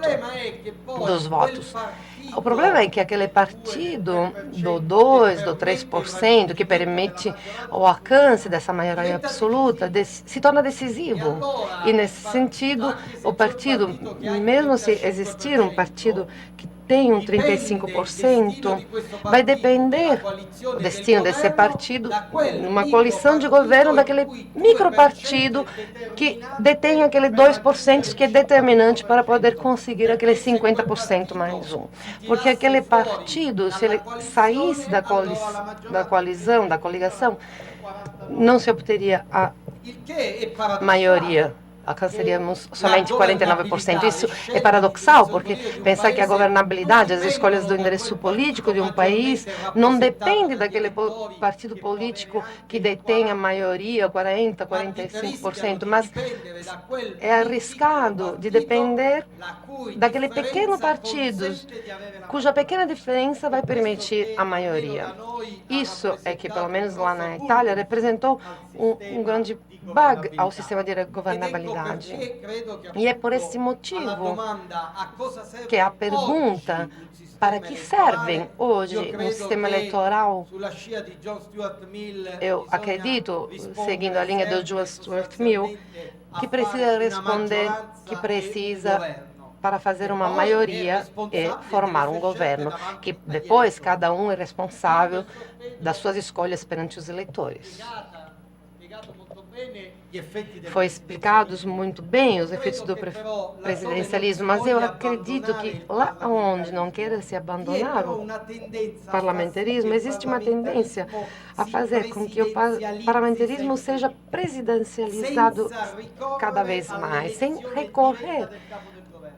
dos votos. O problema é que aquele partido do 2%, do 3%, que permite o alcance dessa maioria absoluta, se torna decisivo. E, nesse sentido, o partido, mesmo se existir um partido que tem um 35%, vai depender o destino desse partido numa coalição de governo daquele micropartido que detém aquele 2% que é determinante para poder conseguir aquele 50% mais 1%. Porque aquele partido, se ele saísse da coalizão, da coligação, não se obteria a maioria. Alcançaríamos somente 49%. Isso é paradoxal, porque pensar que a governabilidade, as escolhas do endereço político de um país, não depende daquele partido político que detém a maioria, 40%, 45%, mas é arriscado de depender daquele pequeno partido, cuja pequena diferença vai permitir a maioria. Isso é que, pelo menos lá na Itália, representou um grande bug ao sistema de governabilidade. E é por esse motivo que a pergunta para que servem hoje no sistema eleitoral, eu acredito, seguindo a linha do John Stuart Mill, que precisa responder que precisa para fazer uma maioria e formar um governo, que depois cada um é responsável das suas escolhas perante os eleitores. Foi explicados muito bem os efeitos do presidencialismo, mas eu acredito que lá onde não queira se abandonar o parlamentarismo, existe uma tendência a fazer com que o parlamentarismo seja presidencializado cada vez mais, sem recorrer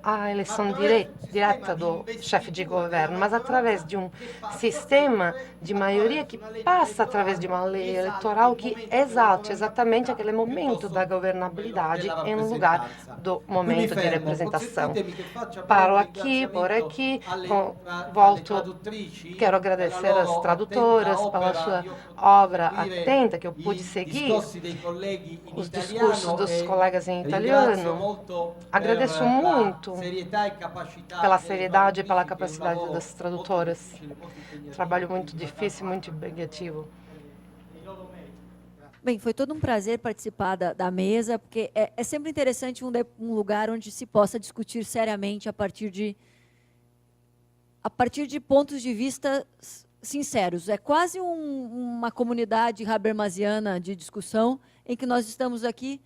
a eleição direta do chefe de governo, mas através de um sistema de maioria que passa através de uma lei eleitoral que exalte exatamente aquele momento da governabilidade em lugar do momento de representação. Paro aqui, por aqui, volto, quero agradecer às tradutoras pela sua obra atenta, que eu pude seguir os discursos dos colegas em italiano. Agradeço muito pela seriedade e pela capacidade das tradutoras. Trabalho muito difícil, muito negativo. Bem, foi todo um prazer participar da mesa, porque é sempre interessante um lugar onde se possa discutir seriamente a partir de pontos de vista sinceros. É quase uma comunidade habermasiana de discussão, em que nós estamos aqui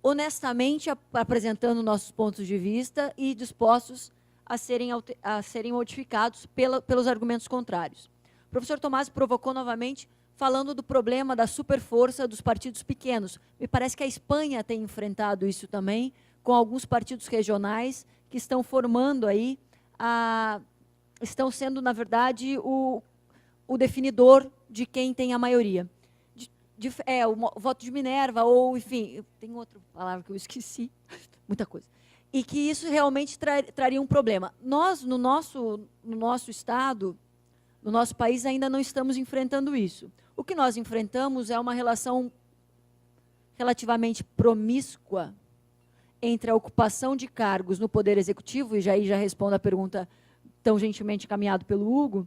honestamente apresentando nossos pontos de vista e dispostos a serem modificados pelos argumentos contrários. O professor Tomás provocou novamente, falando do problema da superforça dos partidos pequenos. Me parece que a Espanha tem enfrentado isso também, com alguns partidos regionais que estão formando aí, estão sendo, na verdade, o definidor de quem tem a maioria. O voto de Minerva, ou, enfim, tem outra palavra que eu esqueci, muita coisa. E que isso realmente traria um problema. Nós, no nosso Estado, no nosso país, ainda não estamos enfrentando isso. O que nós enfrentamos é uma relação relativamente promíscua entre a ocupação de cargos no Poder Executivo, e já respondo a pergunta tão gentilmente encaminhada pelo Hugo,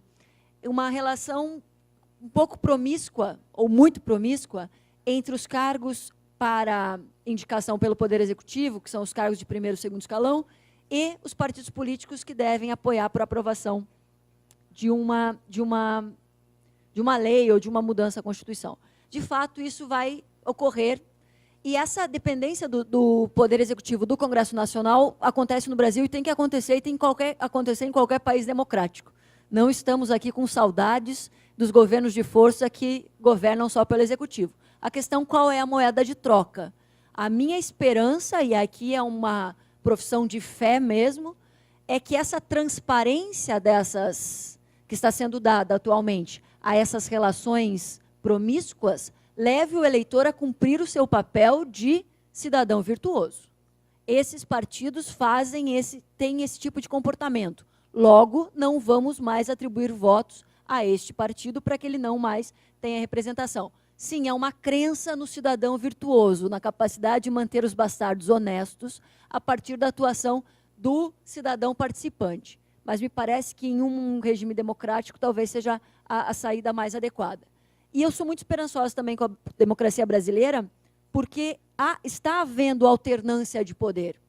uma relação um pouco promíscua, ou muito promíscua, entre os cargos para indicação pelo Poder Executivo, que são os cargos de primeiro e segundo escalão, e os partidos políticos que devem apoiar por aprovação de uma lei ou de uma mudança à Constituição. De fato, isso vai ocorrer, e essa dependência do Poder Executivo do Congresso Nacional acontece no Brasil e tem que acontecer, e tem que acontecer em qualquer país democrático. Não estamos aqui com saudades dos governos de força que governam só pelo Executivo. A questão, qual é a moeda de troca? A minha esperança, e aqui é uma profissão de fé mesmo, é que essa transparência que está sendo dada atualmente a essas relações promíscuas leve o eleitor a cumprir o seu papel de cidadão virtuoso. Esses partidos têm esse tipo de comportamento. Logo, não vamos mais atribuir votos a este partido para que ele não mais tenha representação. Sim, é uma crença no cidadão virtuoso, na capacidade de manter os bastardos honestos a partir da atuação do cidadão participante. Mas me parece que em um regime democrático talvez seja a saída mais adequada. E eu sou muito esperançosa também com a democracia brasileira, porque está havendo alternância de poder,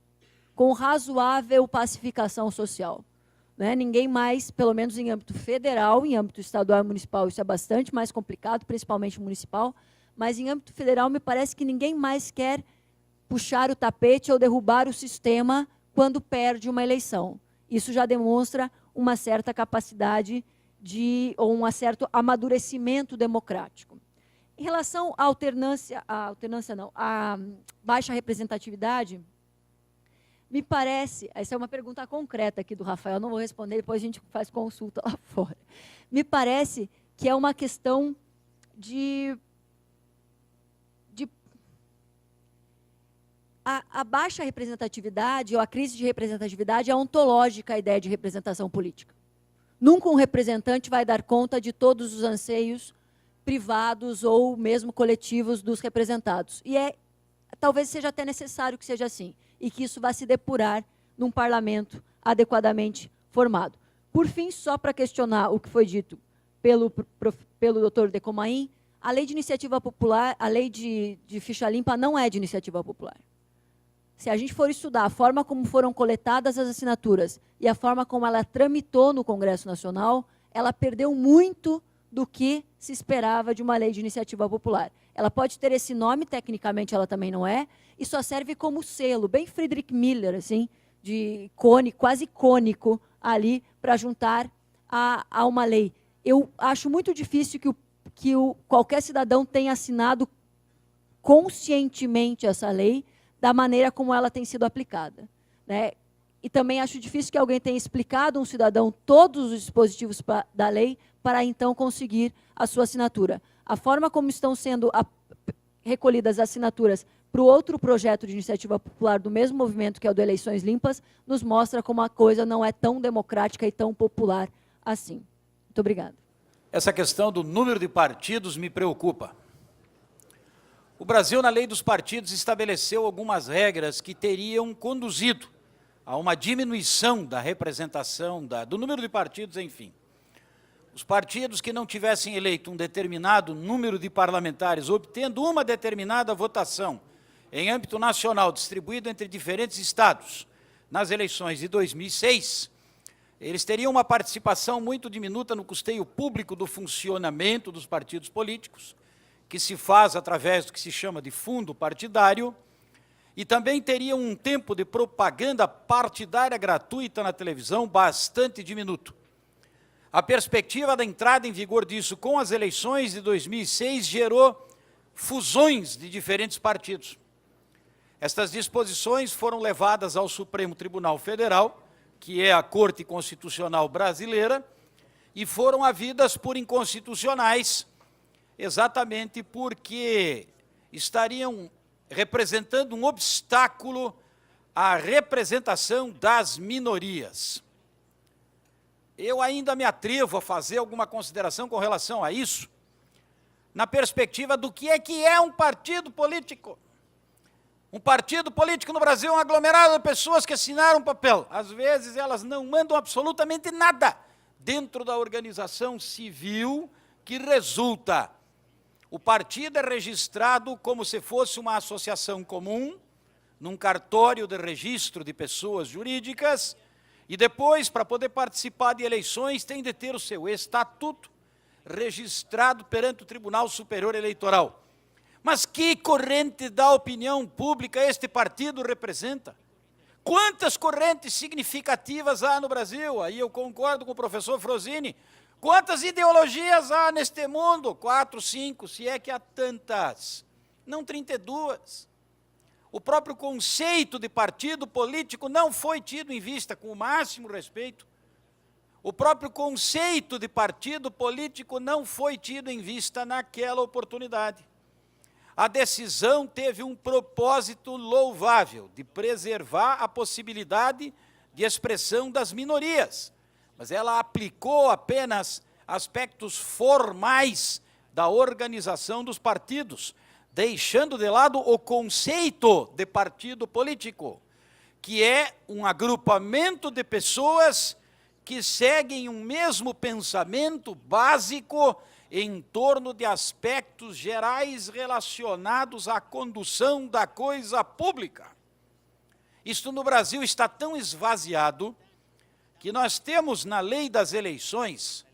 com razoável pacificação social. Né? Ninguém mais, pelo menos em âmbito federal, em âmbito estadual e municipal, isso é bastante mais complicado, principalmente municipal, mas em âmbito federal me parece que ninguém mais quer puxar o tapete ou derrubar o sistema quando perde uma eleição. Isso já demonstra uma certa capacidade ou um certo amadurecimento democrático. Em relação à à baixa representatividade, me parece, essa é uma pergunta concreta aqui do Rafael, não vou responder, depois a gente faz consulta lá fora. Me parece que é uma questão a baixa representatividade, ou a crise de representatividade, é ontológica a ideia de representação política. Nunca um representante vai dar conta de todos os anseios privados ou mesmo coletivos dos representados. E talvez seja até necessário que seja assim, e que isso vá se depurar num parlamento adequadamente formado. Por fim, só para questionar o que foi dito pelo doutor Decomain, a lei de iniciativa popular, a lei de ficha limpa não é de iniciativa popular. Se a gente for estudar a forma como foram coletadas as assinaturas e a forma como ela tramitou no Congresso Nacional, ela perdeu muito do que se esperava de uma lei de iniciativa popular. Ela pode ter esse nome, tecnicamente ela também não é, e só serve como selo, bem Friedrich Miller, assim, quase icônico ali, para juntar a uma lei. Eu acho muito difícil que qualquer cidadão tenha assinado conscientemente essa lei da maneira como ela tem sido aplicada. Né? E também acho difícil que alguém tenha explicado a um cidadão todos os dispositivos da lei para então conseguir a sua assinatura. A forma como estão sendo recolhidas as assinaturas para o outro projeto de iniciativa popular do mesmo movimento, que é o do Eleições Limpas, nos mostra como a coisa não é tão democrática e tão popular assim. Muito obrigada. Essa questão do número de partidos me preocupa. O Brasil, na lei dos partidos, estabeleceu algumas regras que teriam conduzido a uma diminuição da representação, do número de partidos, enfim. Os partidos que não tivessem eleito um determinado número de parlamentares, obtendo uma determinada votação em âmbito nacional, distribuído entre diferentes estados, nas eleições de 2006, eles teriam uma participação muito diminuta no custeio público do funcionamento dos partidos políticos, que se faz através do que se chama de fundo partidário, e também teriam um tempo de propaganda partidária gratuita na televisão bastante diminuto. A perspectiva da entrada em vigor disso com as eleições de 2006 gerou fusões de diferentes partidos. Estas disposições foram levadas ao Supremo Tribunal Federal, que é a Corte Constitucional Brasileira, e foram havidas por inconstitucionais, exatamente porque estariam representando um obstáculo à representação das minorias. Eu ainda me atrevo a fazer alguma consideração com relação a isso, na perspectiva do que é um partido político. Um partido político no Brasil é um aglomerado de pessoas que assinaram um papel. Às vezes elas não mandam absolutamente nada dentro da organização civil que resulta. O partido é registrado como se fosse uma associação comum, num cartório de registro de pessoas jurídicas, e depois, para poder participar de eleições, tem de ter o seu estatuto registrado perante o Tribunal Superior Eleitoral. Mas que corrente da opinião pública este partido representa? Quantas correntes significativas há no Brasil? Aí eu concordo com o professor Frosini. Quantas ideologias há neste mundo? 4, 5, se é que há tantas. Não 32. O próprio conceito de partido político não foi tido em vista com o máximo respeito. O próprio conceito de partido político não foi tido em vista naquela oportunidade. A decisão teve um propósito louvável, de preservar a possibilidade de expressão das minorias, mas ela aplicou apenas aspectos formais da organização dos partidos, deixando de lado o conceito de partido político, que é um agrupamento de pessoas que seguem um mesmo pensamento básico em torno de aspectos gerais relacionados à condução da coisa pública. Isto no Brasil está tão esvaziado que nós temos na lei das eleições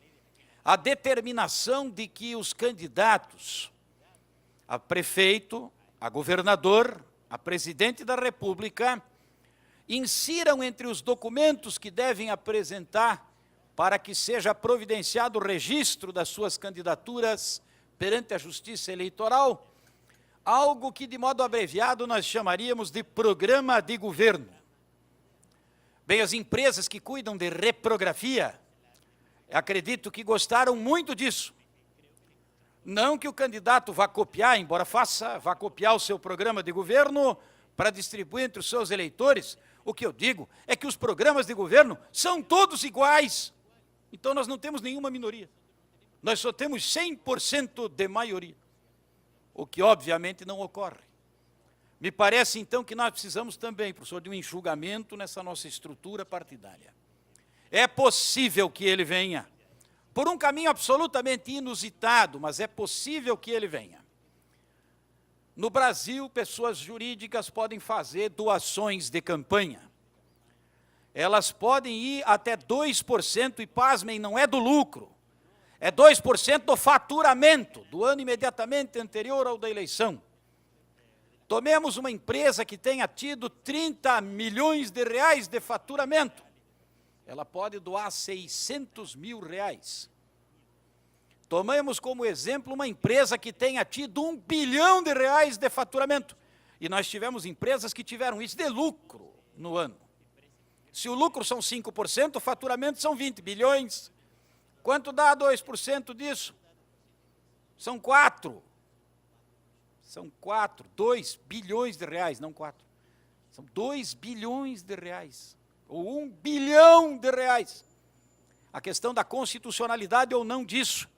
a determinação de que os candidatos a prefeito, a governador, a presidente da República, insiram entre os documentos que devem apresentar para que seja providenciado o registro das suas candidaturas perante a Justiça Eleitoral, algo que, de modo abreviado, nós chamaríamos de programa de governo. Bem, as empresas que cuidam de reprografia, acredito que gostaram muito disso. Não que o candidato vá copiar, embora vá copiar o seu programa de governo para distribuir entre os seus eleitores. O que eu digo é que os programas de governo são todos iguais. Então nós não temos nenhuma minoria. Nós só temos 100% de maioria. O que obviamente não ocorre. Me parece então que nós precisamos também, professor, de um enxugamento nessa nossa estrutura partidária. É possível que ele venha, por um caminho absolutamente inusitado, mas é possível que ele venha. No Brasil, pessoas jurídicas podem fazer doações de campanha. Elas podem ir até 2%, e pasmem, não é do lucro, é 2% do faturamento do ano imediatamente anterior ao da eleição. Tomemos uma empresa que tenha tido 30 milhões de reais de faturamento. Ela pode doar 600 mil reais. Tomemos como exemplo uma empresa que tenha tido 1 bilhão de reais de faturamento. E nós tivemos empresas que tiveram isso de lucro no ano. Se o lucro são 5%, o faturamento são 20 bilhões. Quanto dá 2% disso? São 4. São 4, 2 bilhões de reais, não 4. São 2 bilhões de reais, ou 1 bilhão de reais. A questão da constitucionalidade ou não disso,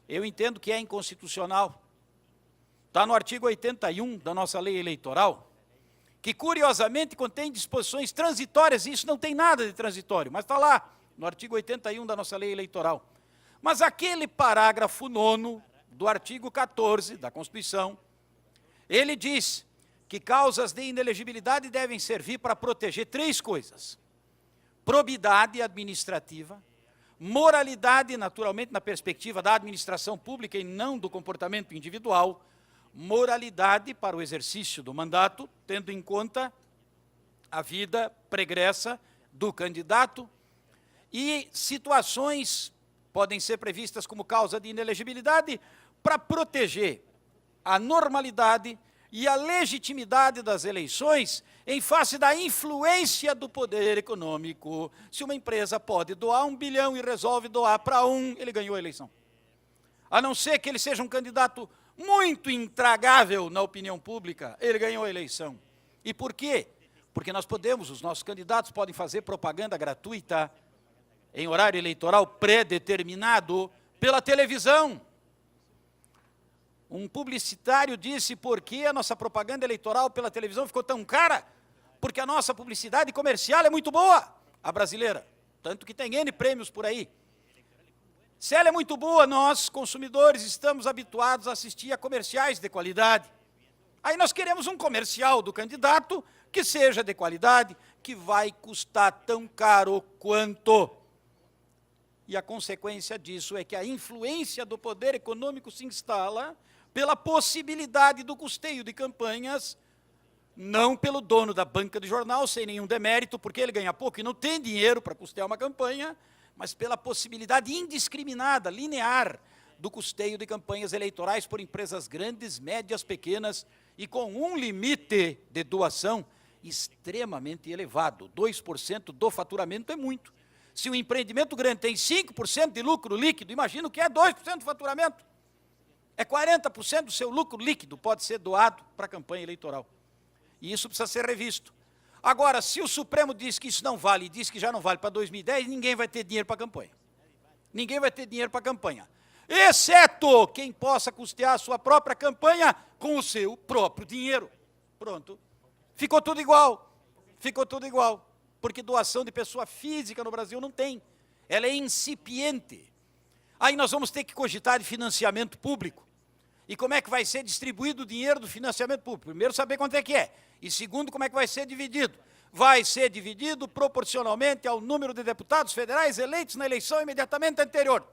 eu entendo que é inconstitucional. Está no artigo 81 da nossa lei eleitoral, que curiosamente contém disposições transitórias, e isso não tem nada de transitório, mas está lá, no artigo 81 da nossa lei eleitoral. Mas aquele parágrafo 9º do artigo 14 da Constituição, ele diz que causas de inelegibilidade devem servir para proteger 3 coisas: probidade administrativa, moralidade, naturalmente, na perspectiva da administração pública e não do comportamento individual, moralidade para o exercício do mandato, tendo em conta a vida pregressa do candidato, e situações podem ser previstas como causa de inelegibilidade para proteger a normalidade e a legitimidade das eleições em face da influência do poder econômico. Se uma empresa pode doar 1 bilhão e resolve doar para 1, ele ganhou a eleição. A não ser que ele seja um candidato muito intragável na opinião pública, ele ganhou a eleição. E por quê? Porque nós podemos, os nossos candidatos podem fazer propaganda gratuita em horário eleitoral pré-determinado pela televisão. Um publicitário disse por que a nossa propaganda eleitoral pela televisão ficou tão cara? Porque a nossa publicidade comercial é muito boa, a brasileira. Tanto que tem N prêmios por aí. Se ela é muito boa, nós, consumidores, estamos habituados a assistir a comerciais de qualidade. Aí nós queremos um comercial do candidato que seja de qualidade, que vai custar tão caro quanto. E a consequência disso é que a influência do poder econômico se instala pela possibilidade do custeio de campanhas, não pelo dono da banca de jornal, sem nenhum demérito, porque ele ganha pouco e não tem dinheiro para custear uma campanha, mas pela possibilidade indiscriminada, linear, do custeio de campanhas eleitorais por empresas grandes, médias, pequenas, e com um limite de doação extremamente elevado. 2% do faturamento é muito. Se um empreendimento grande tem 5% de lucro líquido, imagina o que é 2% do faturamento. É 40% do seu lucro líquido pode ser doado para a campanha eleitoral. E isso precisa ser revisto. Agora, se o Supremo diz que isso não vale e diz que já não vale para 2010, ninguém vai ter dinheiro para a campanha. Ninguém vai ter dinheiro para a campanha. Exceto quem possa custear a sua própria campanha com o seu próprio dinheiro. Pronto. Ficou tudo igual. Ficou tudo igual. Porque doação de pessoa física no Brasil não tem. Ela é incipiente. Aí nós vamos ter que cogitar de financiamento público. E como é que vai ser distribuído o dinheiro do financiamento público? Primeiro, saber quanto é que é. E segundo, como é que vai ser dividido? Vai ser dividido proporcionalmente ao número de deputados federais eleitos na eleição imediatamente anterior.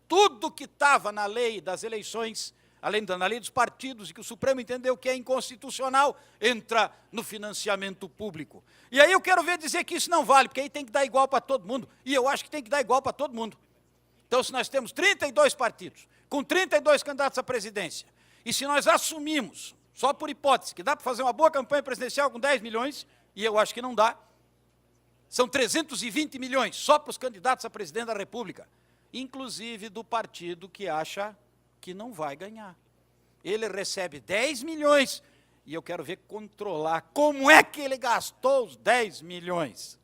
Tudo que estava na lei das eleições, além da lei dos partidos, e que o Supremo entendeu que é inconstitucional, entra no financiamento público. E aí eu quero ver dizer que isso não vale, porque aí tem que dar igual para todo mundo. E eu acho que tem que dar igual para todo mundo. Então, se nós temos 32 partidos, com 32 candidatos à presidência, e se nós assumimos, só por hipótese, que dá para fazer uma boa campanha presidencial com 10 milhões, e eu acho que não dá, são 320 milhões só para os candidatos a presidente da República, inclusive do partido que acha que não vai ganhar. Ele recebe 10 milhões, e eu quero ver controlar como é que ele gastou os 10 milhões.